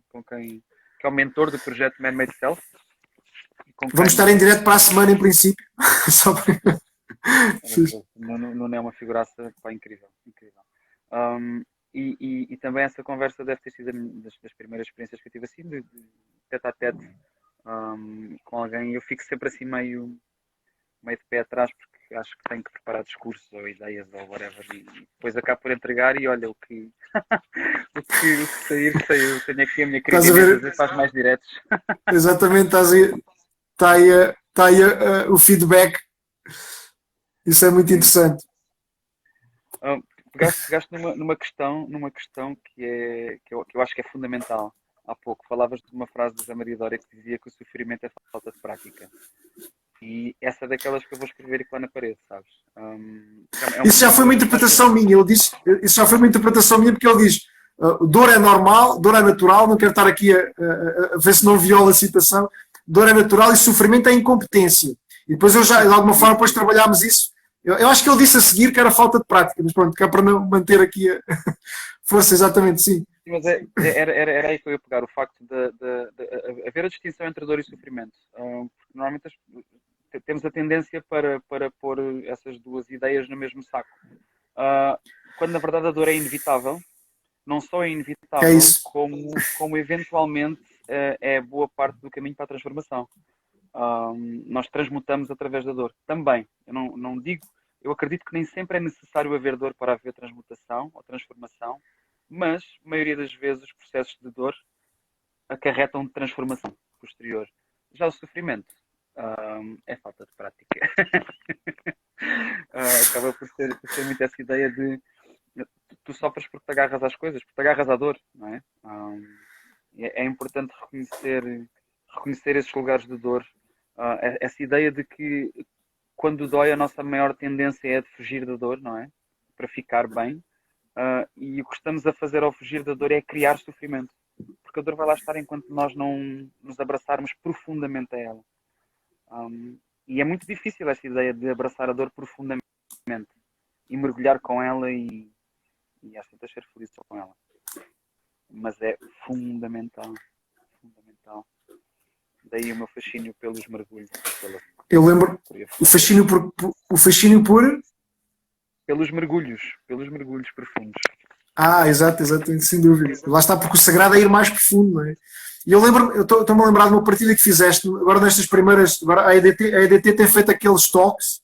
é o mentor do projeto Man Made Self. Vamos estar em direto para a semana, em princípio. Só para... Não é uma figuraça, pá, incrível. E também essa conversa deve ter sido das primeiras experiências que eu tive assim, de tete a tete, com alguém, eu fico sempre assim meio de pé atrás, porque acho que tenho que preparar discursos ou ideias ou whatever, e depois acabo por entregar e olha o que, o que sair, saiu. Tenho aqui a minha Estás querida a ver? Inês a dizer, faz mais diretos. Exatamente, está aí, tá aí o feedback. Isso é muito Sim. interessante. Pegaste numa questão que eu acho que é fundamental. Há pouco falavas de uma frase do Zé Maria Dória que dizia que o sofrimento é falta de prática. E essa é daquelas que eu vou escrever e pôr na parede, sabes? Isso já foi uma Nós interpretação minha. Ele disse, isso já foi uma interpretação minha porque ele diz dor é normal, dor é natural, não quero estar aqui a ver se não viola a citação, dor é natural e sofrimento é incompetência. E depois eu já, de alguma forma, depois trabalhámos isso. Eu acho que ele disse a seguir que era falta de prática, mas pronto, que é para não manter aqui a força, exatamente, sim. Mas era aí que eu ia pegar, o facto de haver a distinção entre dor e sofrimento. Porque normalmente temos a tendência para pôr essas duas ideias no mesmo saco. Ah, quando na verdade a dor é inevitável, não só é É inevitável, isso. como eventualmente é boa parte do caminho para a transformação. Nós transmutamos através da dor. Também, eu não digo, eu acredito que nem sempre é necessário haver dor para haver transmutação ou transformação, mas, a maioria das vezes, os processos de dor acarretam de transformação posterior. Já o sofrimento é falta de prática. Acaba por ser muito essa ideia de tu sofres porque te agarras às coisas, porque te agarras à dor, não é? É importante reconhecer esses lugares de dor. Essa ideia de que quando dói a nossa maior tendência é de fugir da dor, não é? Para ficar bem. E o que estamos a fazer ao fugir da dor é criar sofrimento. Porque a dor vai lá estar enquanto nós não nos abraçarmos profundamente a ela. E é muito difícil essa ideia de abraçar a dor profundamente e mergulhar com ela e às tantas ser feliz com ela. Mas é fundamental. Fundamental. Daí o meu fascínio pelos mergulhos. Eu lembro o fascínio por. Pelos mergulhos profundos. Exato, exato, sem dúvida. Lá está, porque o sagrado é ir mais profundo, não é? E eu lembro, eu estou-me a lembrar de uma partilha que fizeste, agora nestas primeiras, agora a EDT tem feito aqueles talks,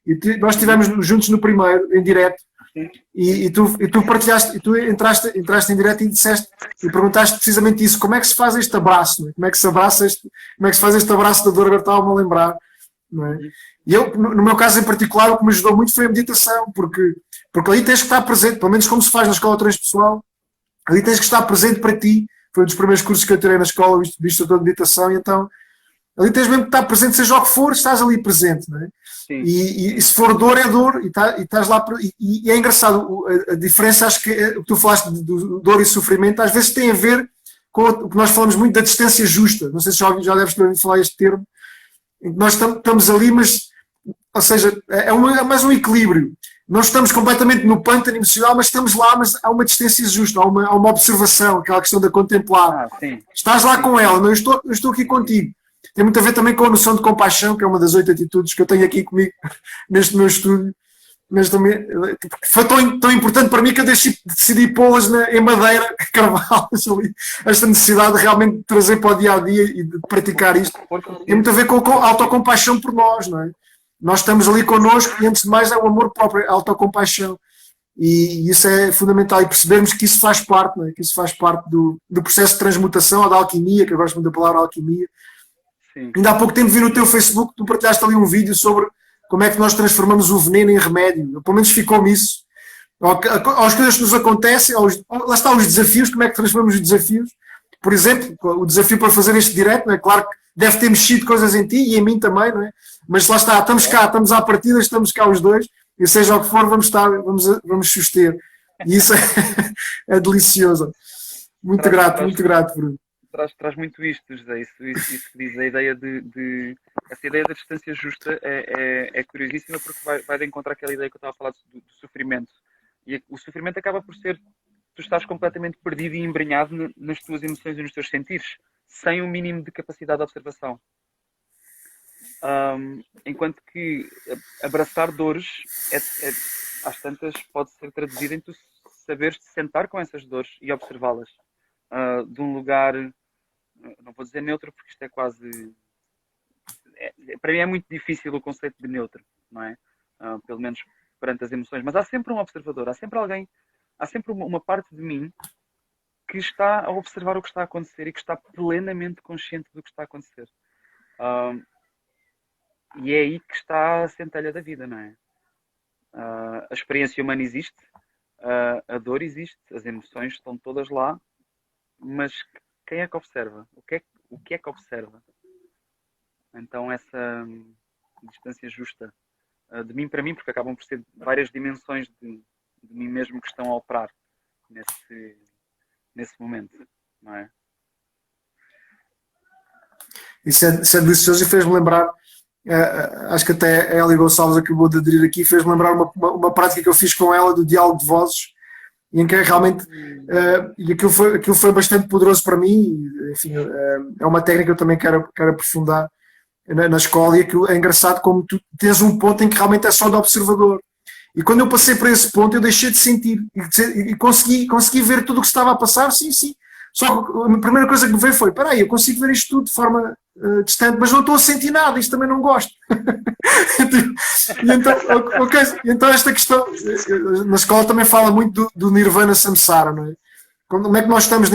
e nós estivemos juntos no primeiro, em direto, e tu partilhaste, e tu entraste em direto e disseste, e perguntaste precisamente isso, como é que se faz este abraço, não é? Como é que se abraça como é que se faz este abraço da dor, agora estava-me a lembrar, não é? E eu, no meu caso em particular, o que me ajudou muito foi a meditação, porque ali tens que estar presente, pelo menos como se faz na escola transpessoal, ali tens que estar presente para ti. Foi um dos primeiros cursos que eu tirei na escola, visto toda a meditação, e então ali tens mesmo que estar presente, seja o que for, estás ali presente, não é? E se for dor, é dor, e estás lá. E é engraçado, a diferença, acho que o que tu falaste de dor e sofrimento, às vezes tem a ver com o que nós falamos muito da distância justa. Não sei se já deves ter ouvido falar este termo, em que nós estamos ali, mas, ou seja, é mais um equilíbrio. Não estamos completamente no pântano emocional, mas estamos lá, mas há uma distância justa, há uma observação, aquela questão de contemplar. Estás lá com ela, não, eu estou aqui contigo. Tem muito a ver também com a noção de compaixão, que é uma das 8 atitudes que eu tenho aqui comigo neste meu estúdio. Mas também foi tão importante para mim que eu decidi pô-las em madeira, carvalhas ali. Esta necessidade de realmente trazer para o dia a dia e de praticar isto. Tem muito a ver com a autocompaixão por nós, não é? Nós estamos ali connosco e, antes de mais, é o amor próprio, a autocompaixão. E isso é fundamental. E percebermos que isso faz parte, não é? Que isso faz parte do processo de transmutação ou da alquimia, que eu gosto muito da palavra alquimia. Sim. Ainda há pouco tempo vi no teu Facebook, tu partilhaste ali um vídeo sobre como é que nós transformamos o veneno em remédio. Pelo menos ficou-me isso. Às coisas que nos acontecem, lá está os desafios, como é que transformamos os desafios. Por exemplo, o desafio para fazer este direto, não é? Claro que deve ter mexido coisas em ti e em mim também, não é? Mas lá está, estamos cá, estamos à partida, estamos cá os dois, e seja o que for, vamos suster. E isso é delicioso. Muito grato, Bruno. Traz muito isto, José, isso que diz, a ideia essa ideia da distância justa é curiosíssima, porque vai de encontrar aquela ideia que eu estava a falar do sofrimento. E o sofrimento acaba por ser, tu estás completamente perdido e embrenhado nas tuas emoções e nos teus sentires, sem um mínimo de capacidade de observação. Enquanto que abraçar dores, às tantas, pode ser traduzido em tu saberes te sentar com essas dores e observá-las de um lugar não vou dizer neutro porque isto é quase, para mim é muito difícil o conceito de neutro, não é? Pelo menos perante as emoções, mas há sempre um observador, há sempre alguém, há sempre uma parte de mim que está a observar o que está a acontecer e que está plenamente consciente do que está a acontecer. E é aí que está a centelha da vida, não é? A experiência humana existe, a dor existe, as emoções estão todas lá, mas quem é que observa? O que é que observa? Então essa distância justa de mim para mim, porque acabam por ser várias dimensões de mim mesmo que estão a operar nesse momento, não é? Isso é delicioso e fez-me lembrar, acho que até a Ellie Gonçalves acabou de aderir aqui, fez-me lembrar uma prática que eu fiz com ela do diálogo de vozes, em que realmente e aquilo foi bastante poderoso para mim. Enfim, é uma técnica que eu também quero aprofundar na escola, e aquilo é engraçado como tu tens um ponto em que realmente é só de observador, e quando eu passei por esse ponto eu deixei de sentir e consegui ver tudo o que estava a passar, sim, só que a primeira coisa que me veio foi, espera aí, eu consigo ver isto tudo de forma distante, mas não estou a sentir nada, isto também não gosto. Então esta questão, na escola também fala muito do Nirvana Samsara, não é? Como é que nós estamos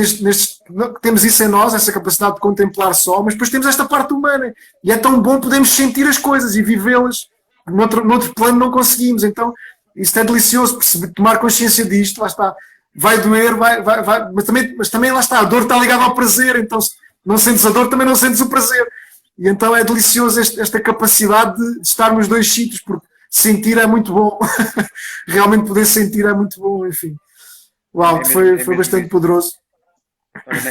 temos isso em nós, essa capacidade de contemplar só, mas depois temos esta parte humana, e é tão bom podermos sentir as coisas e vivê-las, noutro plano não conseguimos. Então isto é delicioso, perceber, tomar consciência disto, lá está, vai doer, vai, mas também lá está, a dor está ligada ao prazer, então se não sentes a dor, também não sentes o prazer, e então é delicioso esta capacidade de estar nos dois sítios, porque sentir é muito bom. Realmente poder sentir é muito bom, enfim. Uau, foi bastante poderoso.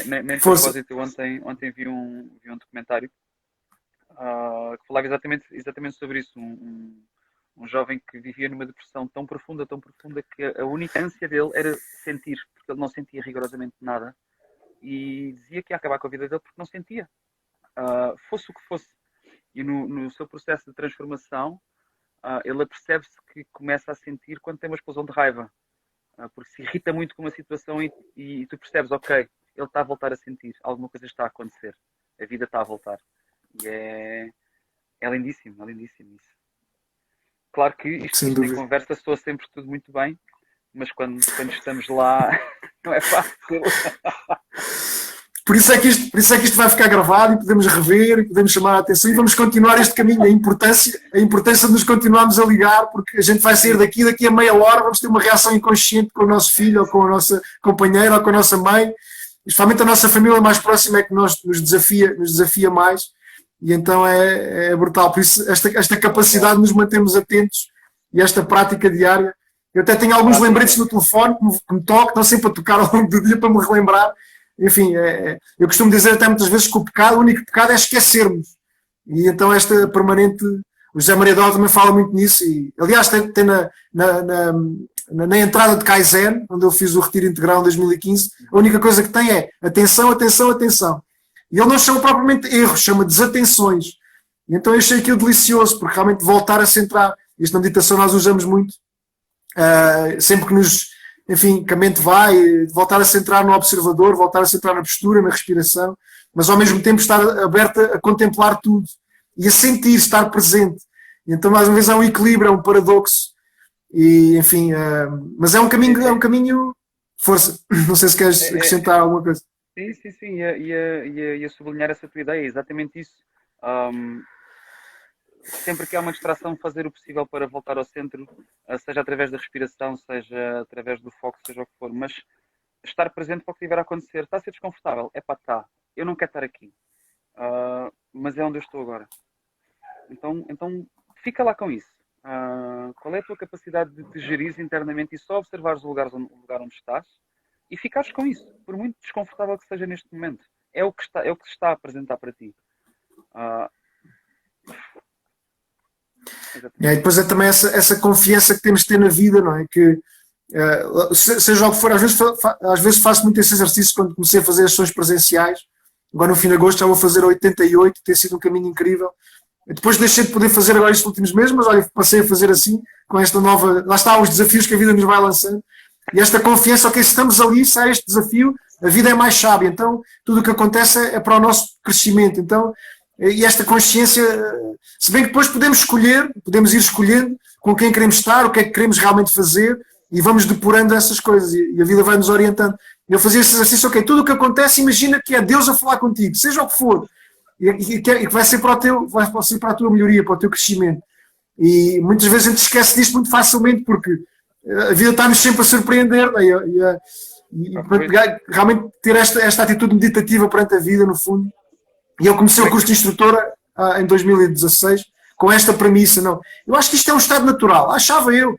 Nem propósito, ontem vi um documentário que falava exatamente sobre isso. Um jovem que vivia numa depressão tão profunda, que a única ânsia dele era sentir, porque ele não sentia rigorosamente nada, e dizia que ia acabar com a vida dele porque não sentia, fosse o que fosse. E no seu processo de transformação, ele apercebe-se que começa a sentir quando tem uma explosão de raiva, porque se irrita muito com uma situação e tu percebes, ok, ele está a voltar a sentir, alguma coisa está a acontecer, a vida está a voltar. E é lindíssimo isso. Claro que isto em conversa soa sempre tudo muito bem, mas quando estamos lá não é fácil. Por isso é que isto vai ficar gravado, e podemos rever, e podemos chamar a atenção, e vamos continuar este caminho. A importância de nos continuarmos a ligar, porque a gente vai sair daqui a meia hora, vamos ter uma reação inconsciente com o nosso filho, ou com a nossa companheira, ou com a nossa mãe. Especialmente a nossa família mais próxima é que nos desafia mais, e então é brutal. Por isso esta capacidade de nos mantermos atentos, e esta prática diária. Eu até tenho alguns lembretes no telefone que me tocam, estão sempre a tocar ao longo do dia para me relembrar. Enfim, eu costumo dizer até muitas vezes que o único pecado é esquecermos. E então esta permanente... O José Maria Dó também fala muito nisso. E, aliás, tem na entrada de Kaizen, onde eu fiz o Retiro Integral em 2015, a única coisa que tem é atenção, atenção, atenção. E ele não chama propriamente erros, chama desatenções. E então eu achei aquilo delicioso, porque realmente voltar a centrar. Isto na meditação nós usamos muito. Sempre que que a mente vai, voltar a centrar no observador, voltar a centrar na postura, na respiração, mas ao mesmo tempo estar aberta a contemplar tudo e a sentir, estar presente. E então mais uma vez há um equilíbrio, é um paradoxo, e enfim, mas é um caminho, força. Não sei se queres acrescentar alguma coisa. Sim, ia sublinhar essa tua ideia, exatamente isso. Sempre que há uma distração, fazer o possível para voltar ao centro, seja através da respiração, seja através do foco, seja o que for, mas estar presente para o que estiver a acontecer. Está a ser desconfortável? Tá. Eu não quero estar aqui, mas é onde eu estou agora. Então fica lá com isso. Qual é a tua capacidade de te gerir internamente e só observares o lugar onde estás e ficares com isso, por muito desconfortável que seja neste momento. É o que se está a apresentar para ti. E depois é também essa confiança que temos de ter na vida, não é? Que seja o que for, às vezes faço muito esse exercício quando comecei a fazer as sessões presenciais. Agora no fim de agosto já vou fazer 88, tem sido um caminho incrível. Depois deixei de poder fazer agora estes últimos meses, mas olha, passei a fazer assim, com esta nova... Lá está os desafios que a vida nos vai lançando. E esta confiança, ok, se estamos ali, se há este desafio, a vida é mais sábia, então tudo o que acontece é para o nosso crescimento. Então, e esta consciência, se bem que depois podemos ir escolhendo com quem queremos estar, o que é que queremos realmente fazer, e vamos depurando essas coisas, e a vida vai nos orientando. Eu fazia esse exercício, ok, tudo o que acontece, imagina que é Deus a falar contigo, seja o que for, e que vai ser para a tua melhoria, para o teu crescimento. E muitas vezes a gente esquece disto muito facilmente, porque a vida está-nos sempre a surpreender, né? Realmente ter esta atitude meditativa perante a vida, no fundo. E eu comecei o curso de instrutora em 2016 com esta premissa, não. Eu acho que isto é um estado natural, achava eu,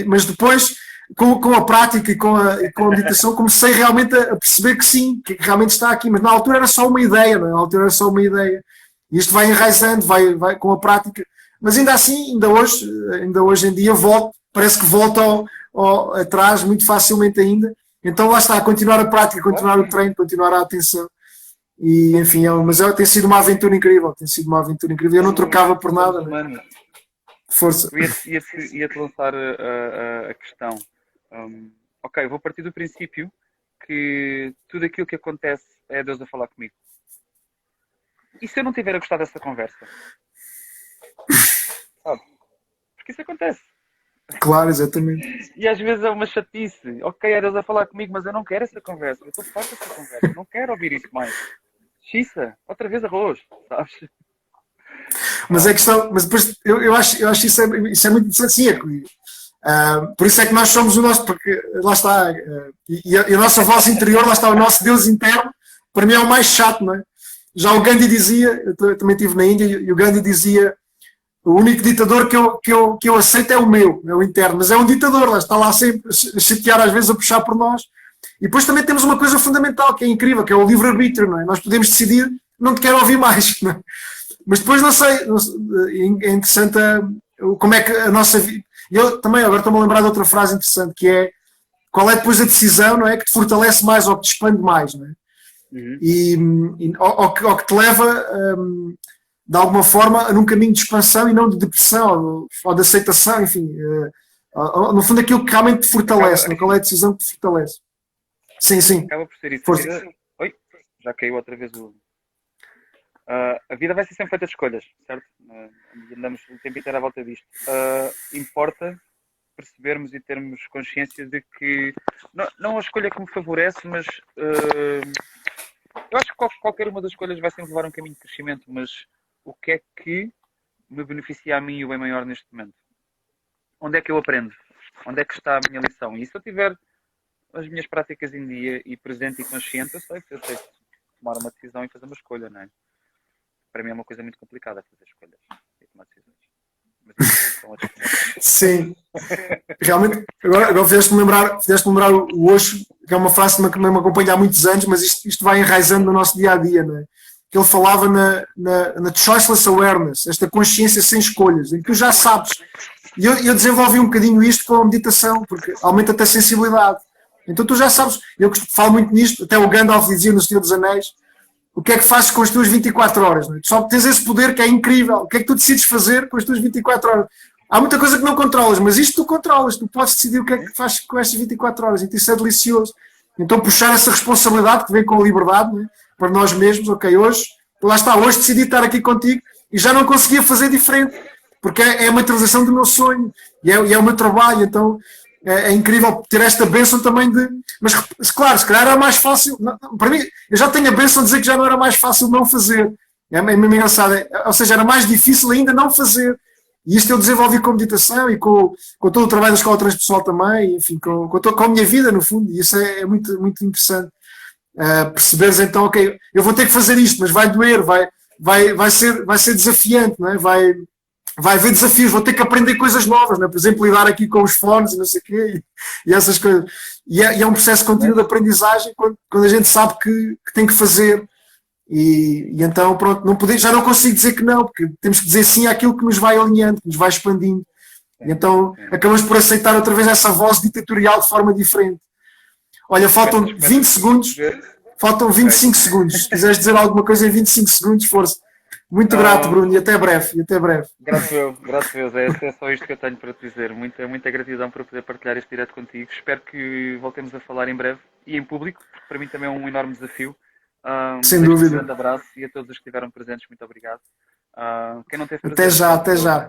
mas depois com a prática e com a meditação comecei realmente a perceber que sim, que realmente está aqui, mas na altura era só uma ideia, não é? Na altura era só uma ideia. E isto vai enraizando, vai com a prática, mas ainda assim, ainda hoje em dia parece que volto atrás muito facilmente ainda. Então lá está, continuar a prática, continuar o treino, continuar a atenção. E enfim, tem sido uma aventura incrível, eu não trocava por nada, né? Força. Ia-te lançar a questão. Ok, vou partir do princípio que tudo aquilo que acontece é Deus a falar comigo. E se eu não tiver a gostar dessa conversa? Sabe? Porque isso acontece. Claro, exatamente. E às vezes é uma chatice. Ok, é Deus a falar comigo, mas eu não quero essa conversa. Eu estou farto dessa conversa. Não quero ouvir isso mais. Xiça, outra vez arroz, sabes? Mas é questão, mas depois eu acho isso é muito interessante, sim, por isso é que nós somos o nosso, porque lá está, e a nossa voz interior, lá está o nosso Deus interno, para mim é o mais chato, não é? Já o Gandhi dizia, eu também estive na Índia, e o Gandhi dizia, o único ditador que eu aceito é o interno, mas é um ditador, está lá sempre a chatear às vezes, a puxar por nós. E depois também temos uma coisa fundamental, que é incrível, que é o livre-arbítrio, não é? Nós podemos decidir, não te quero ouvir mais, não é? Mas depois não sei, é interessante como é que a nossa vida. Eu também agora estou-me a lembrar de outra frase interessante, que é qual é depois a decisão, não é? Que te fortalece mais ou que te expande mais, não é? Ou que te leva de alguma forma num caminho de expansão e não de depressão ou de aceitação, enfim. No fundo, aquilo que realmente te fortalece, qual é a decisão que te fortalece. Sim. Acaba por ser isso. Oi, já caiu outra vez o. A vida vai ser sempre feita de escolhas, certo? Andamos o tempo inteiro à volta disto. Importa percebermos e termos consciência de que não a escolha que me favorece, mas eu acho que qualquer uma das escolhas vai sempre levar a um caminho de crescimento, mas o que é que me beneficia a mim e o bem maior neste momento? Onde é que eu aprendo? Onde é que está a minha lição? E se eu tiver as minhas práticas em dia e presente e consciente, eu sei tomar uma decisão e fazer uma escolha, não é? Para mim é uma coisa muito complicada fazer escolhas e tomar decisões. Mas isso são outras coisas. Sim. Realmente, agora fizeste-me lembrar o Osho, que é uma frase que me acompanha há muitos anos, mas isto vai enraizando no nosso dia a dia, não é? Que ele falava na choiceless awareness, esta consciência sem escolhas, em que tu já sabes. E eu desenvolvi um bocadinho isto com a meditação, porque aumenta-te a sensibilidade. Então tu já sabes, eu falo muito nisto, até o Gandalf dizia no Senhor dos Anéis, o que é que fazes com as tuas 24 horas? Não é? Tu só tens esse poder que é incrível. O que é que tu decides fazer com as tuas 24 horas? Há muita coisa que não controlas, mas isto tu controlas. Tu podes decidir o que é que fazes com estas 24 horas. E isso é delicioso. Então puxar essa responsabilidade que vem com a liberdade, não é? Para nós mesmos, ok, hoje decidi estar aqui contigo e já não conseguia fazer diferente, porque é a materialização do meu sonho e é o meu trabalho. Então é incrível ter esta bênção também de... Mas, claro, se calhar era mais fácil... Não, para mim, eu já tenho a bênção de dizer que já não era mais fácil não fazer. É mesmo engraçado. Ou seja, era mais difícil ainda não fazer. E isto eu desenvolvi com meditação e com todo o trabalho da Escola Transpessoal também, enfim, com a minha vida, no fundo. E isso é muito, muito interessante. Perceberes então, ok, eu vou ter que fazer isto, mas vai doer, vai ser desafiante, não é? Vai haver desafios, vou ter que aprender coisas novas, né? Por exemplo, lidar aqui com os fones e não sei o quê, e essas coisas. E é um processo contínuo de aprendizagem quando a gente sabe que tem que fazer. E então, pronto, já não consigo dizer que não, porque temos que dizer sim àquilo que nos vai alinhando, que nos vai expandindo. E então, acabamos por aceitar outra vez essa voz ditatorial de forma diferente. Olha, faltam 20 segundos, faltam 25 segundos. Se quiseres dizer alguma coisa em 25 segundos, força. Muito grato, Um, Bruno, e até breve, e até breve. graças a Deus, é só isto que eu tenho para te dizer. Muita gratidão por poder partilhar este direto contigo. Espero que voltemos a falar em breve e em público, porque para mim também é um enorme desafio. Sem Deixo-te um dúvida. grande abraço e a todos os que estiveram presentes, muito obrigado. Quem não teve Até presente, já, pronto, até já.